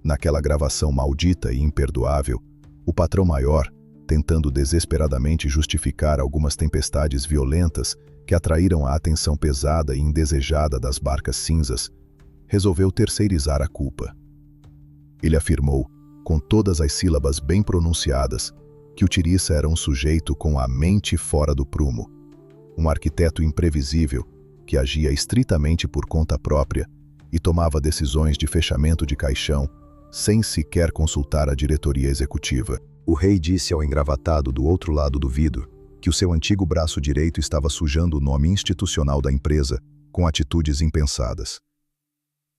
Naquela gravação maldita e imperdoável, o patrão-maior, tentando desesperadamente justificar algumas tempestades violentas que atraíram a atenção pesada e indesejada das barcas cinzas, resolveu terceirizar a culpa. Ele afirmou, com todas as sílabas bem pronunciadas, que o Tiriça era um sujeito com a mente fora do prumo, um arquiteto imprevisível que agia estritamente por conta própria e tomava decisões de fechamento de caixão sem sequer consultar a diretoria executiva. O rei disse ao engravatado do outro lado do vidro que o seu antigo braço direito estava sujando o nome institucional da empresa com atitudes impensadas.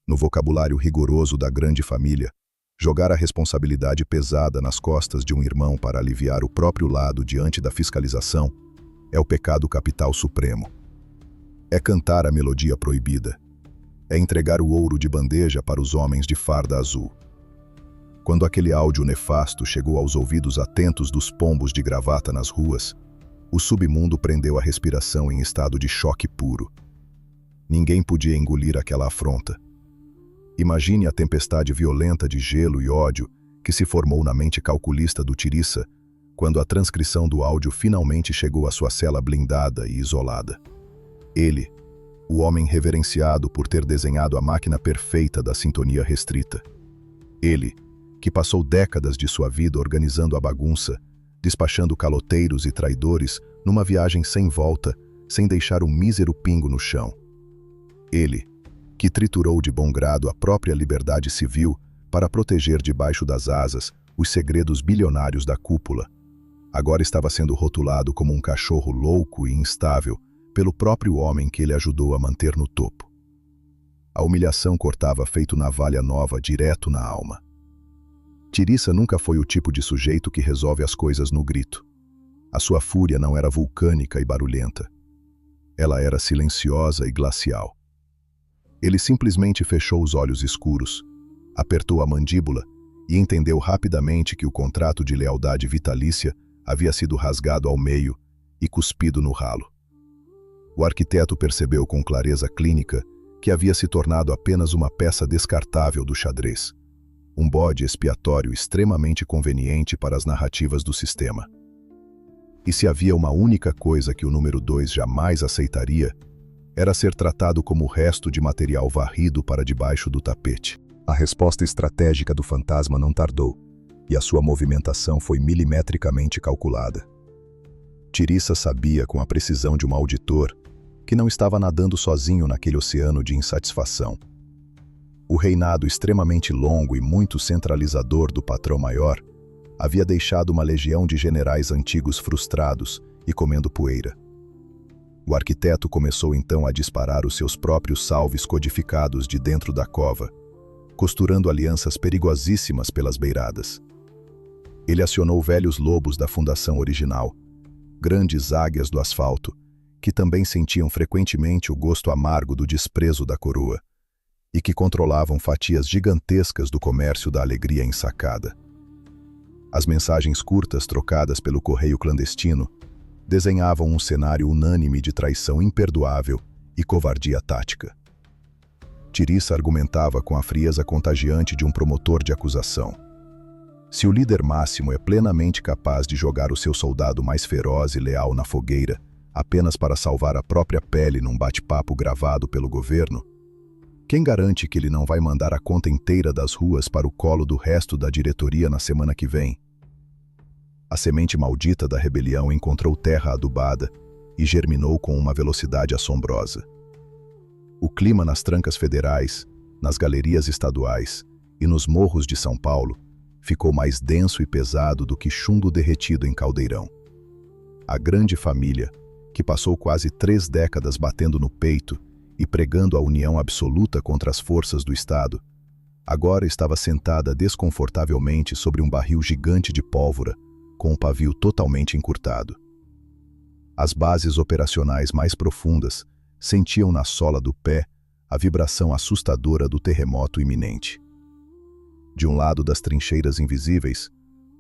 No vocabulário rigoroso da grande família, jogar a responsabilidade pesada nas costas de um irmão para aliviar o próprio lado diante da fiscalização é o pecado capital supremo. É cantar a melodia proibida. É entregar o ouro de bandeja para os homens de farda azul. Quando aquele áudio nefasto chegou aos ouvidos atentos dos pombos de gravata nas ruas, o submundo prendeu a respiração em estado de choque puro. Ninguém podia engolir aquela afronta. Imagine a tempestade violenta de gelo e ódio que se formou na mente calculista do Tiriça quando a transcrição do áudio finalmente chegou à sua cela blindada e isolada. Ele, o homem reverenciado por ter desenhado a máquina perfeita da sintonia restrita. Ele, que passou décadas de sua vida organizando a bagunça, despachando caloteiros e traidores numa viagem sem volta, sem deixar um mísero pingo no chão. Ele, que triturou de bom grado a própria liberdade civil para proteger debaixo das asas os segredos bilionários da cúpula, agora estava sendo rotulado como um cachorro louco e instável pelo próprio homem que ele ajudou a manter no topo. A humilhação cortava feito navalha nova direto na alma. Tiriça nunca foi o tipo de sujeito que resolve as coisas no grito. A sua fúria não era vulcânica e barulhenta. Ela era silenciosa e glacial. Ele simplesmente fechou os olhos escuros, apertou a mandíbula e entendeu rapidamente que o contrato de lealdade vitalícia havia sido rasgado ao meio e cuspido no ralo. O arquiteto percebeu com clareza clínica que havia se tornado apenas uma peça descartável do xadrez, um bode expiatório extremamente conveniente para as narrativas do sistema. E se havia uma única coisa que o número 2 jamais aceitaria, era ser tratado como o resto de material varrido para debaixo do tapete. A resposta estratégica do fantasma não tardou, e a sua movimentação foi milimetricamente calculada. Tiriça sabia com a precisão de um auditor que não estava nadando sozinho naquele oceano de insatisfação. O reinado extremamente longo e muito centralizador do patrão-maior havia deixado uma legião de generais antigos frustrados e comendo poeira. O arquiteto começou então a disparar os seus próprios salves codificados de dentro da cova, costurando alianças perigosíssimas pelas beiradas. Ele acionou velhos lobos da fundação original, grandes águias do asfalto, que também sentiam frequentemente o gosto amargo do desprezo da coroa, e que controlavam fatias gigantescas do comércio da alegria ensacada. As mensagens curtas trocadas pelo correio clandestino desenhavam um cenário unânime de traição imperdoável e covardia tática. Tiriça argumentava com a frieza contagiante de um promotor de acusação. Se o líder máximo é plenamente capaz de jogar o seu soldado mais feroz e leal na fogueira apenas para salvar a própria pele num bate-papo gravado pelo governo, quem garante que ele não vai mandar a conta inteira das ruas para o colo do resto da diretoria na semana que vem? A semente maldita da rebelião encontrou terra adubada e germinou com uma velocidade assombrosa. O clima nas trancas federais, nas galerias estaduais e nos morros de São Paulo ficou mais denso e pesado do que chumbo derretido em caldeirão. A grande família, que passou quase 3 décadas batendo no peito e pregando a união absoluta contra as forças do Estado, agora estava sentada desconfortavelmente sobre um barril gigante de pólvora, com o pavio totalmente encurtado. As bases operacionais mais profundas sentiam na sola do pé a vibração assustadora do terremoto iminente. De um lado das trincheiras invisíveis,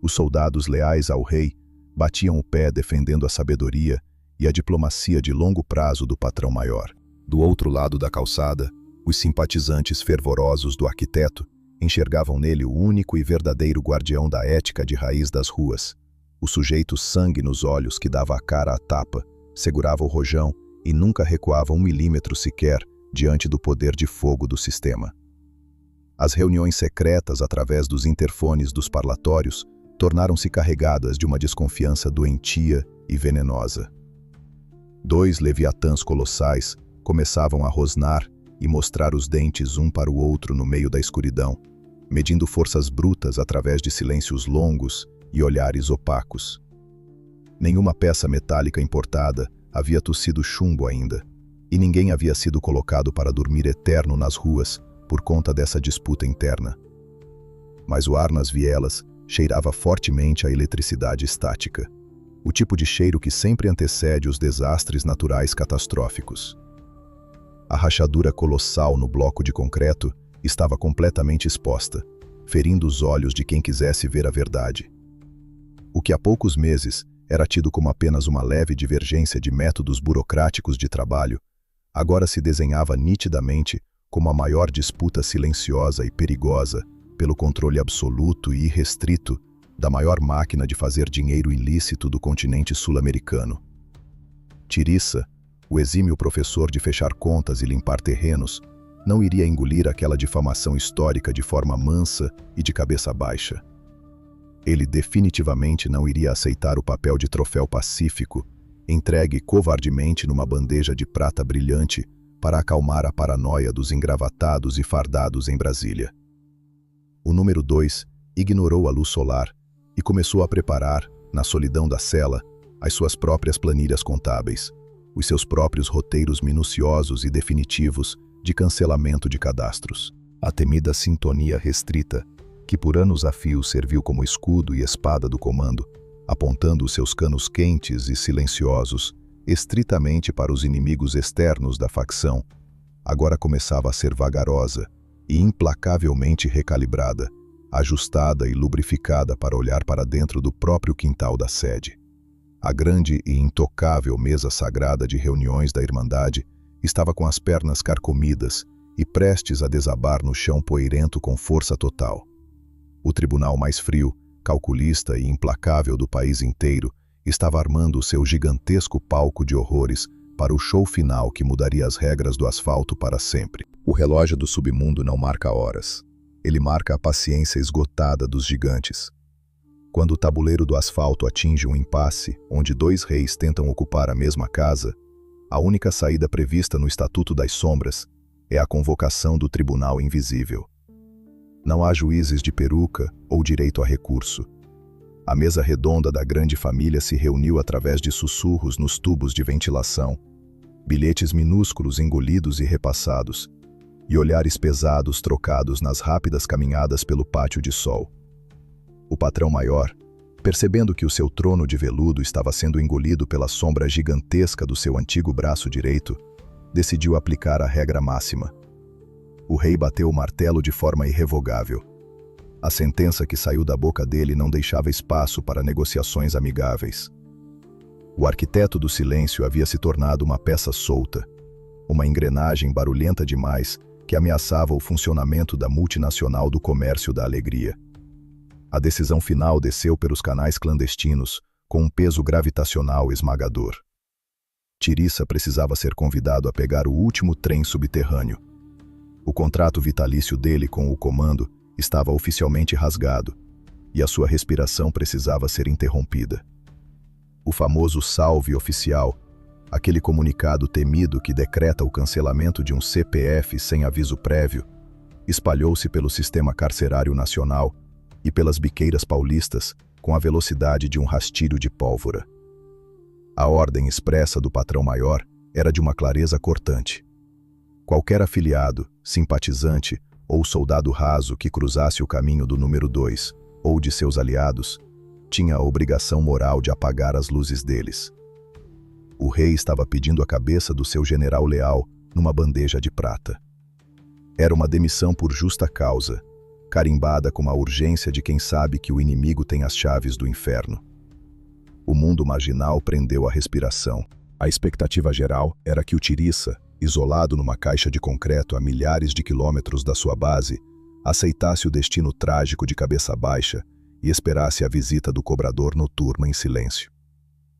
os soldados leais ao rei batiam o pé defendendo a sabedoria e a diplomacia de longo prazo do patrão maior. Do outro lado da calçada, os simpatizantes fervorosos do arquiteto enxergavam nele o único e verdadeiro guardião da ética de raiz das ruas, o sujeito sangue nos olhos que dava a cara à tapa, segurava o rojão e nunca recuava 1 milímetro sequer diante do poder de fogo do sistema. As reuniões secretas através dos interfones dos parlatórios tornaram-se carregadas de uma desconfiança doentia e venenosa. 2 leviatãs colossais começavam a rosnar e mostrar os dentes um para o outro no meio da escuridão, medindo forças brutas através de silêncios longos e olhares opacos. Nenhuma peça metálica importada havia tossido chumbo ainda, e ninguém havia sido colocado para dormir eterno nas ruas por conta dessa disputa interna. Mas o ar nas vielas cheirava fortemente a eletricidade estática, o tipo de cheiro que sempre antecede os desastres naturais catastróficos. A rachadura colossal no bloco de concreto estava completamente exposta, ferindo os olhos de quem quisesse ver a verdade. O que há poucos meses era tido como apenas uma leve divergência de métodos burocráticos de trabalho, agora se desenhava nitidamente como a maior disputa silenciosa e perigosa pelo controle absoluto e irrestrito da maior máquina de fazer dinheiro ilícito do continente sul-americano. Tirissa, o exímio professor de fechar contas e limpar terrenos, não iria engolir aquela difamação histórica de forma mansa e de cabeça baixa. Ele definitivamente não iria aceitar o papel de troféu pacífico, entregue covardemente numa bandeja de prata brilhante para acalmar a paranoia dos engravatados e fardados em Brasília. O número 2 ignorou a luz solar e começou a preparar, na solidão da cela, as suas próprias planilhas contábeis, os seus próprios roteiros minuciosos e definitivos de cancelamento de cadastros. A temida sintonia restrita, que por anos a fio serviu como escudo e espada do comando, apontando os seus canos quentes e silenciosos estritamente para os inimigos externos da facção, agora começava a ser vagarosa e implacavelmente recalibrada, ajustada e lubrificada para olhar para dentro do próprio quintal da sede. A grande e intocável mesa sagrada de reuniões da Irmandade estava com as pernas carcomidas e prestes a desabar no chão poeirento com força total. O tribunal mais frio, calculista e implacável do país inteiro estava armando o seu gigantesco palco de horrores para o show final que mudaria as regras do asfalto para sempre. O relógio do submundo não marca horas. Ele marca a paciência esgotada dos gigantes. Quando o tabuleiro do asfalto atinge um impasse, onde 2 reis tentam ocupar a mesma casa, a única saída prevista no Estatuto das Sombras é a convocação do Tribunal Invisível. Não há juízes de peruca ou direito a recurso. A mesa redonda da grande família se reuniu através de sussurros nos tubos de ventilação, bilhetes minúsculos engolidos e repassados, e olhares pesados trocados nas rápidas caminhadas pelo pátio de sol. O patrão maior, percebendo que o seu trono de veludo estava sendo engolido pela sombra gigantesca do seu antigo braço direito, decidiu aplicar a regra máxima. O rei bateu o martelo de forma irrevogável. A sentença que saiu da boca dele não deixava espaço para negociações amigáveis. O arquiteto do silêncio havia se tornado uma peça solta, uma engrenagem barulhenta demais que ameaçava o funcionamento da multinacional do comércio da alegria. A decisão final desceu pelos canais clandestinos, com um peso gravitacional esmagador. Tirissa precisava ser convidado a pegar o último trem subterrâneo. O contrato vitalício dele com o comando estava oficialmente rasgado, e a sua respiração precisava ser interrompida. O famoso salve oficial, aquele comunicado temido que decreta o cancelamento de um CPF sem aviso prévio, espalhou-se pelo sistema carcerário nacional, e pelas biqueiras paulistas com a velocidade de um rastilho de pólvora. A ordem expressa do patrão-maior era de uma clareza cortante. Qualquer afiliado, simpatizante ou soldado raso que cruzasse o caminho do número 2 ou de seus aliados tinha a obrigação moral de apagar as luzes deles. O rei estava pedindo a cabeça do seu general leal numa bandeja de prata. Era uma demissão por justa causa, carimbada com a urgência de quem sabe que o inimigo tem as chaves do inferno. O mundo marginal prendeu a respiração. A expectativa geral era que o Tiriça, isolado numa caixa de concreto a milhares de quilômetros da sua base, aceitasse o destino trágico de cabeça baixa e esperasse a visita do cobrador noturno em silêncio.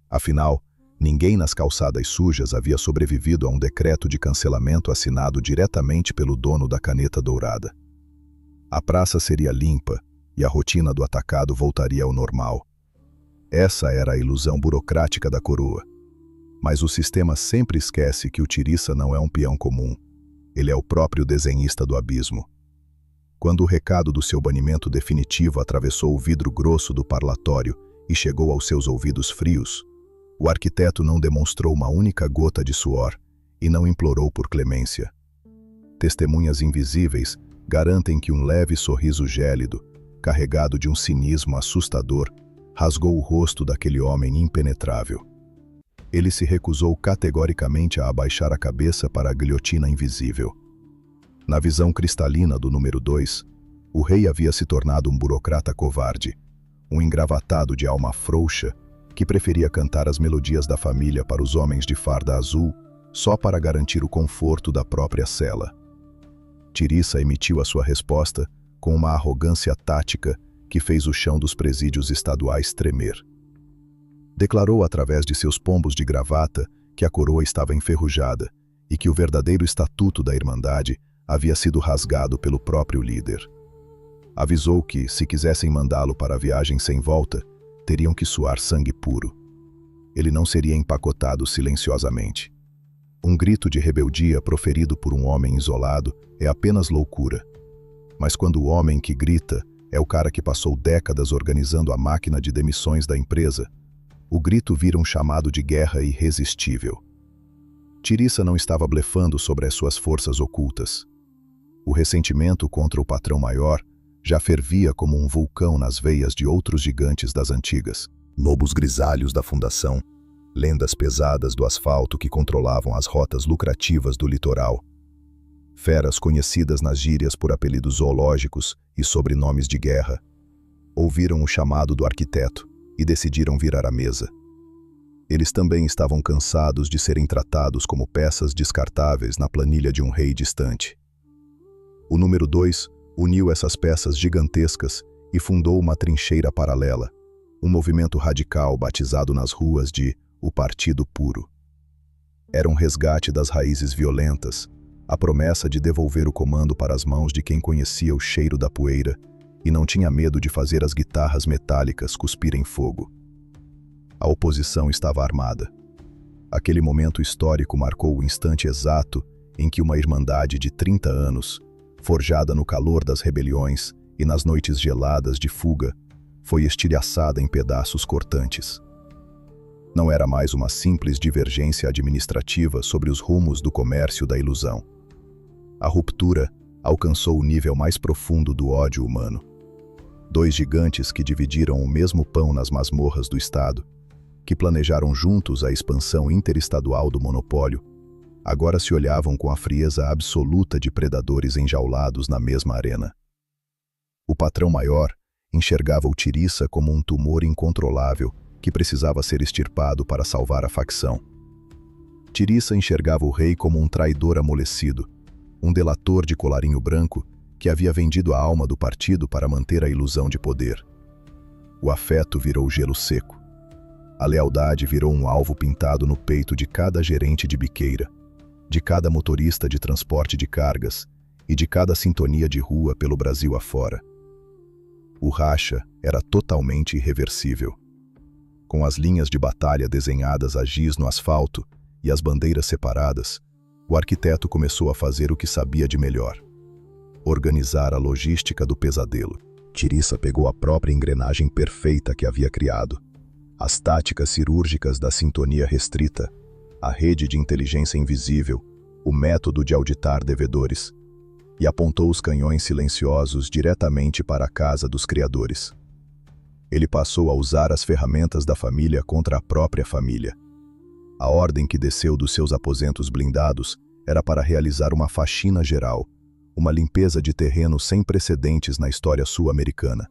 Afinal, ninguém nas calçadas sujas havia sobrevivido a um decreto de cancelamento assinado diretamente pelo dono da caneta dourada. A praça seria limpa e a rotina do atacado voltaria ao normal. Essa era a ilusão burocrática da coroa. Mas o sistema sempre esquece que o Tiriça não é um peão comum. Ele é o próprio desenhista do abismo. Quando o recado do seu banimento definitivo atravessou o vidro grosso do parlatório e chegou aos seus ouvidos frios, o arquiteto não demonstrou uma única gota de suor e não implorou por clemência. Testemunhas invisíveis garantem que um leve sorriso gélido, carregado de um cinismo assustador, rasgou o rosto daquele homem impenetrável. Ele se recusou categoricamente a abaixar a cabeça para a guilhotina invisível. Na visão cristalina do número 2, o rei havia se tornado um burocrata covarde, um engravatado de alma frouxa que preferia cantar as melodias da família para os homens de farda azul só para garantir o conforto da própria cela. Tiriça emitiu a sua resposta com uma arrogância tática que fez o chão dos presídios estaduais tremer. Declarou através de seus pombos de gravata que a coroa estava enferrujada e que o verdadeiro estatuto da Irmandade havia sido rasgado pelo próprio líder. Avisou que, se quisessem mandá-lo para a viagem sem volta, teriam que suar sangue puro. Ele não seria empacotado silenciosamente. Um grito de rebeldia proferido por um homem isolado é apenas loucura. Mas quando o homem que grita é o cara que passou décadas organizando a máquina de demissões da empresa, o grito vira um chamado de guerra irresistível. Tiriça não estava blefando sobre as suas forças ocultas. O ressentimento contra o patrão-maior já fervia como um vulcão nas veias de outros gigantes das antigas. Lobos grisalhos da fundação, lendas pesadas do asfalto que controlavam as rotas lucrativas do litoral. Feras conhecidas nas gírias por apelidos zoológicos e sobrenomes de guerra. Ouviram o chamado do arquiteto e decidiram virar a mesa. Eles também estavam cansados de serem tratados como peças descartáveis na planilha de um rei distante. O número 2 uniu essas peças gigantescas e fundou uma trincheira paralela, um movimento radical batizado nas ruas de o Partido Puro. Era um resgate das raízes violentas, a promessa de devolver o comando para as mãos de quem conhecia o cheiro da poeira e não tinha medo de fazer as guitarras metálicas cuspirem fogo. A oposição estava armada. Aquele momento histórico marcou o instante exato em que uma irmandade de 30 anos, forjada no calor das rebeliões e nas noites geladas de fuga, foi estilhaçada em pedaços cortantes. Não era mais uma simples divergência administrativa sobre os rumos do comércio da ilusão. A ruptura alcançou o nível mais profundo do ódio humano. Dois gigantes que dividiram o mesmo pão nas masmorras do Estado, que planejaram juntos a expansão interestadual do monopólio, agora se olhavam com a frieza absoluta de predadores enjaulados na mesma arena. O patrão-maior enxergava o Tiriça como um tumor incontrolável que precisava ser extirpado para salvar a facção. Tiriça enxergava o rei como um traidor amolecido, um delator de colarinho branco que havia vendido a alma do partido para manter a ilusão de poder. O afeto virou gelo seco. A lealdade virou um alvo pintado no peito de cada gerente de biqueira, de cada motorista de transporte de cargas e de cada sintonia de rua pelo Brasil afora. O racha era totalmente irreversível. Com as linhas de batalha desenhadas a giz no asfalto e as bandeiras separadas, o arquiteto começou a fazer o que sabia de melhor: organizar a logística do pesadelo. Tirissa pegou a própria engrenagem perfeita que havia criado, as táticas cirúrgicas da sintonia restrita, a rede de inteligência invisível, o método de auditar devedores, e apontou os canhões silenciosos diretamente para a casa dos criadores. Ele passou a usar as ferramentas da família contra a própria família. A ordem que desceu dos seus aposentos blindados era para realizar uma faxina geral, uma limpeza de terreno sem precedentes na história sul-americana.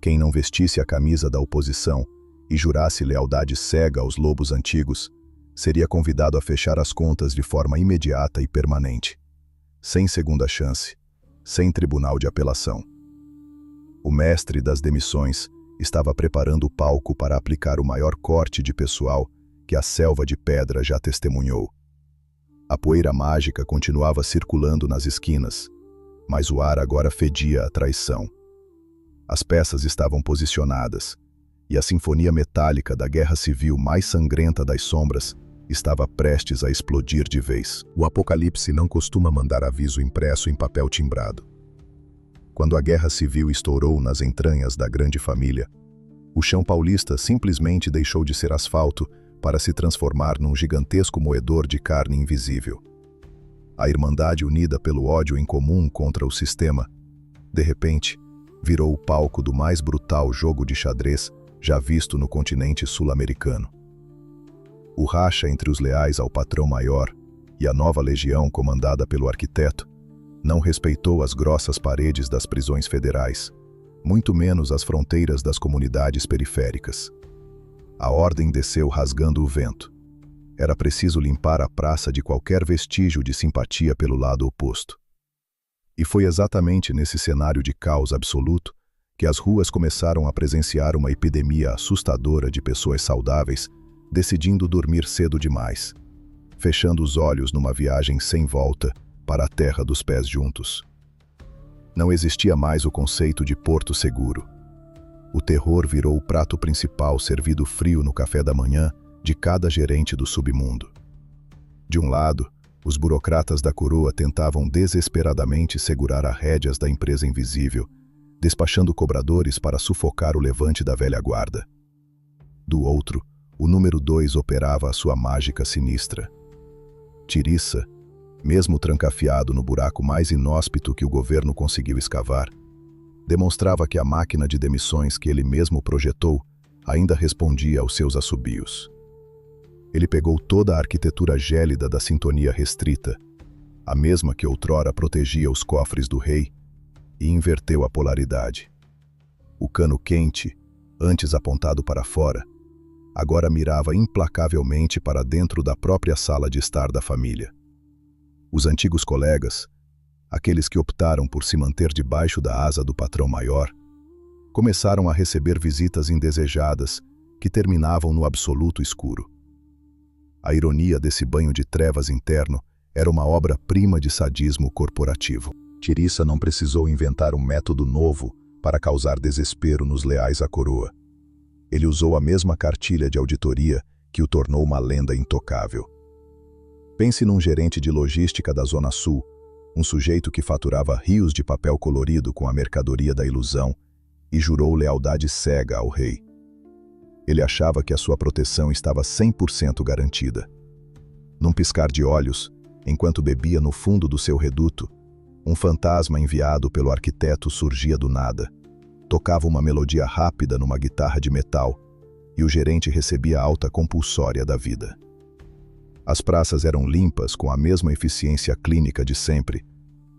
Quem não vestisse a camisa da oposição e jurasse lealdade cega aos lobos antigos, seria convidado a fechar as contas de forma imediata e permanente, sem segunda chance, sem tribunal de apelação. O mestre das demissões estava preparando o palco para aplicar o maior corte de pessoal que a selva de pedra já testemunhou. A poeira mágica continuava circulando nas esquinas, mas o ar agora fedia a traição. As peças estavam posicionadas, e a sinfonia metálica da guerra civil mais sangrenta das sombras estava prestes a explodir de vez. O Apocalipse não costuma mandar aviso impresso em papel timbrado. Quando a guerra civil estourou nas entranhas da grande família, o chão paulista simplesmente deixou de ser asfalto para se transformar num gigantesco moedor de carne invisível. A irmandade unida pelo ódio em comum contra o sistema, de repente, virou o palco do mais brutal jogo de xadrez já visto no continente sul-americano. O racha entre os leais ao patrão maior e a nova legião comandada pelo arquiteto não respeitou as grossas paredes das prisões federais, muito menos as fronteiras das comunidades periféricas. A ordem desceu rasgando o vento. Era preciso limpar a praça de qualquer vestígio de simpatia pelo lado oposto. E foi exatamente nesse cenário de caos absoluto que as ruas começaram a presenciar uma epidemia assustadora de pessoas saudáveis decidindo dormir cedo demais, fechando os olhos numa viagem sem volta para a terra dos pés juntos. Não existia mais o conceito de porto seguro. O terror virou o prato principal servido frio no café da manhã de cada gerente do submundo. De um lado, os burocratas da coroa tentavam desesperadamente segurar as rédeas da empresa invisível, despachando cobradores para sufocar o levante da velha guarda. Do outro, o número 2 operava a sua mágica sinistra. Tirissa, mesmo trancafiado no buraco mais inóspito que o governo conseguiu escavar, demonstrava que a máquina de demissões que ele mesmo projetou ainda respondia aos seus assobios. Ele pegou toda a arquitetura gélida da sintonia restrita, a mesma que outrora protegia os cofres do rei, e inverteu a polaridade. O cano quente, antes apontado para fora, agora mirava implacavelmente para dentro da própria sala de estar da família. Os antigos colegas, aqueles que optaram por se manter debaixo da asa do patrão maior, começaram a receber visitas indesejadas que terminavam no absoluto escuro. A ironia desse banho de trevas interno era uma obra-prima de sadismo corporativo. Tirissa não precisou inventar um método novo para causar desespero nos leais à coroa. Ele usou a mesma cartilha de auditoria que o tornou uma lenda intocável. Pense num gerente de logística da Zona Sul, um sujeito que faturava rios de papel colorido com a mercadoria da ilusão e jurou lealdade cega ao rei. Ele achava que a sua proteção estava 100% garantida. Num piscar de olhos, enquanto bebia no fundo do seu reduto, um fantasma enviado pelo arquiteto surgia do nada, tocava uma melodia rápida numa guitarra de metal e o gerente recebia a alta compulsória da vida. As praças eram limpas com a mesma eficiência clínica de sempre,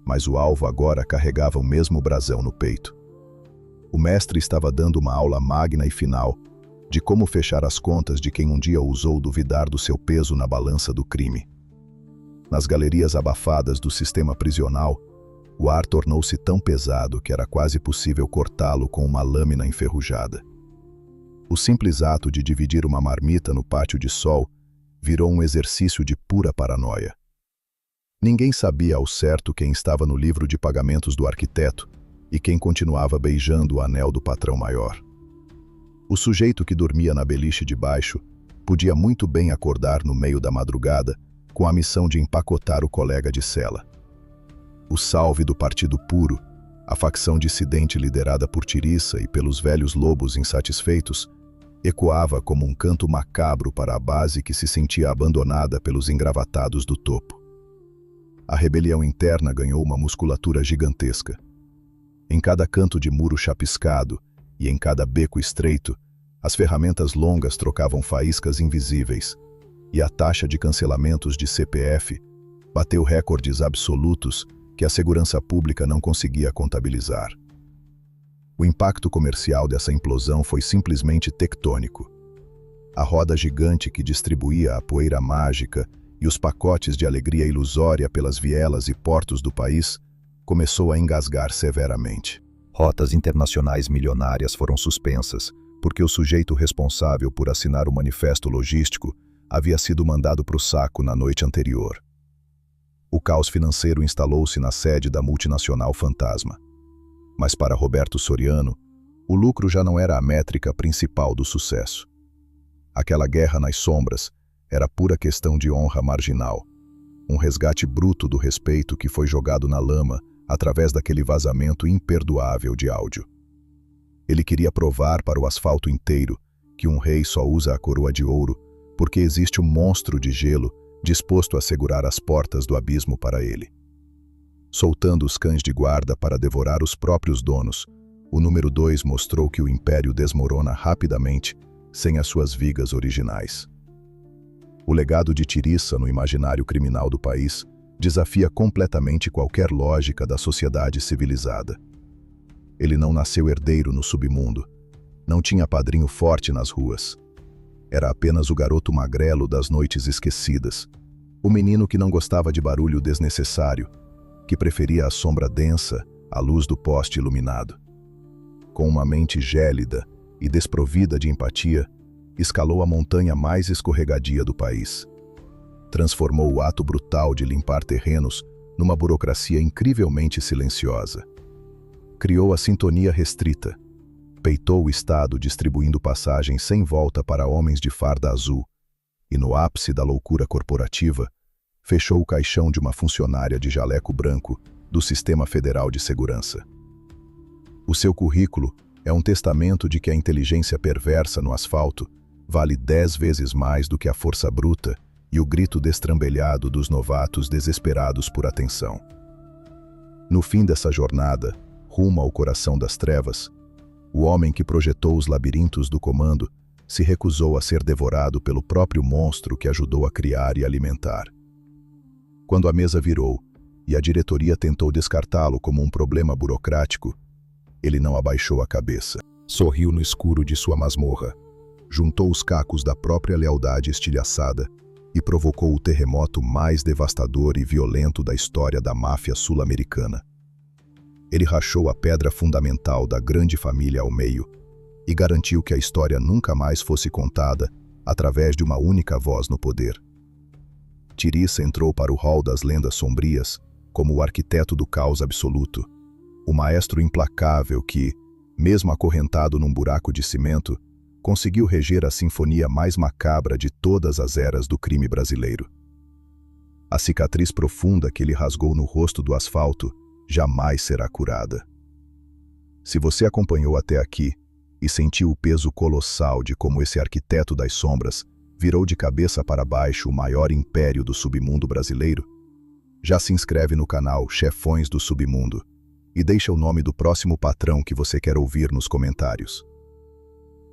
mas o alvo agora carregava o mesmo brasão no peito. O mestre estava dando uma aula magna e final de como fechar as contas de quem um dia ousou duvidar do seu peso na balança do crime. Nas galerias abafadas do sistema prisional, o ar tornou-se tão pesado que era quase possível cortá-lo com uma lâmina enferrujada. O simples ato de dividir uma marmita no pátio de sol virou um exercício de pura paranoia. Ninguém sabia ao certo quem estava no livro de pagamentos do arquiteto e quem continuava beijando o anel do patrão maior. O sujeito que dormia na beliche de baixo podia muito bem acordar no meio da madrugada com a missão de empacotar o colega de cela. O salve do Partido Puro, A facção dissidente liderada por Tiriça e pelos velhos lobos insatisfeitos ecoava como um canto macabro para a base que se sentia abandonada pelos engravatados do topo. A rebelião interna ganhou uma musculatura gigantesca. Em cada canto de muro chapiscado e em cada beco estreito, as ferramentas longas trocavam faíscas invisíveis, e a taxa de cancelamentos de CPF bateu recordes absolutos que a segurança pública não conseguia contabilizar. O impacto comercial dessa implosão foi simplesmente tectônico. A roda gigante que distribuía a poeira mágica e os pacotes de alegria ilusória pelas vielas e portos do país começou a engasgar severamente. Rotas internacionais milionárias foram suspensas, porque o sujeito responsável por assinar o manifesto logístico havia sido mandado para o saco na noite anterior. O caos financeiro instalou-se na sede da multinacional fantasma. Mas para Roberto Soriano, o lucro já não era a métrica principal do sucesso. Aquela guerra nas sombras era pura questão de honra marginal, um resgate bruto do respeito que foi jogado na lama através daquele vazamento imperdoável de áudio. Ele queria provar para o asfalto inteiro que um rei só usa a coroa de ouro porque existe um monstro de gelo disposto a segurar as portas do abismo para ele. Soltando os cães de guarda para devorar os próprios donos, o número 2 mostrou que o império desmorona rapidamente, sem as suas vigas originais. O legado de Tiriça no imaginário criminal do país desafia completamente qualquer lógica da sociedade civilizada. Ele não nasceu herdeiro no submundo, não tinha padrinho forte nas ruas. Era apenas o garoto magrelo das noites esquecidas, o menino que não gostava de barulho desnecessário, que preferia a sombra densa à luz do poste iluminado. Com uma mente gélida e desprovida de empatia, escalou a montanha mais escorregadia do país. Transformou o ato brutal de limpar terrenos numa burocracia incrivelmente silenciosa. Criou a sintonia restrita, peitou o Estado distribuindo passagens sem volta para homens de farda azul e, no ápice da loucura corporativa, fechou o caixão de uma funcionária de jaleco branco do Sistema Federal de Segurança. O seu currículo é um testamento de que a inteligência perversa no asfalto vale 10 vezes mais do que a força bruta e o grito destrambelhado dos novatos desesperados por atenção. No fim dessa jornada, rumo ao coração das trevas, o homem que projetou os labirintos do comando se recusou a ser devorado pelo próprio monstro que ajudou a criar e alimentar. Quando a mesa virou e a diretoria tentou descartá-lo como um problema burocrático, ele não abaixou a cabeça. Sorriu no escuro de sua masmorra, juntou os cacos da própria lealdade estilhaçada e provocou o terremoto mais devastador e violento da história da máfia sul-americana. Ele rachou a pedra fundamental da grande família ao meio e garantiu que a história nunca mais fosse contada através de uma única voz no poder. Tiriça entrou para o hall das lendas sombrias como o arquiteto do caos absoluto, o maestro implacável que, mesmo acorrentado num buraco de cimento, conseguiu reger a sinfonia mais macabra de todas as eras do crime brasileiro. A cicatriz profunda que ele rasgou no rosto do asfalto jamais será curada. Se você acompanhou até aqui e sentiu o peso colossal de como esse arquiteto das sombras virou de cabeça para baixo o maior império do submundo brasileiro, já se inscreve no canal Chefões do Submundo e deixa o nome do próximo patrão que você quer ouvir nos comentários.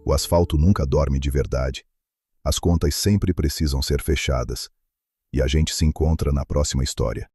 O asfalto nunca dorme de verdade. As contas sempre precisam ser fechadas. E a gente se encontra na próxima história.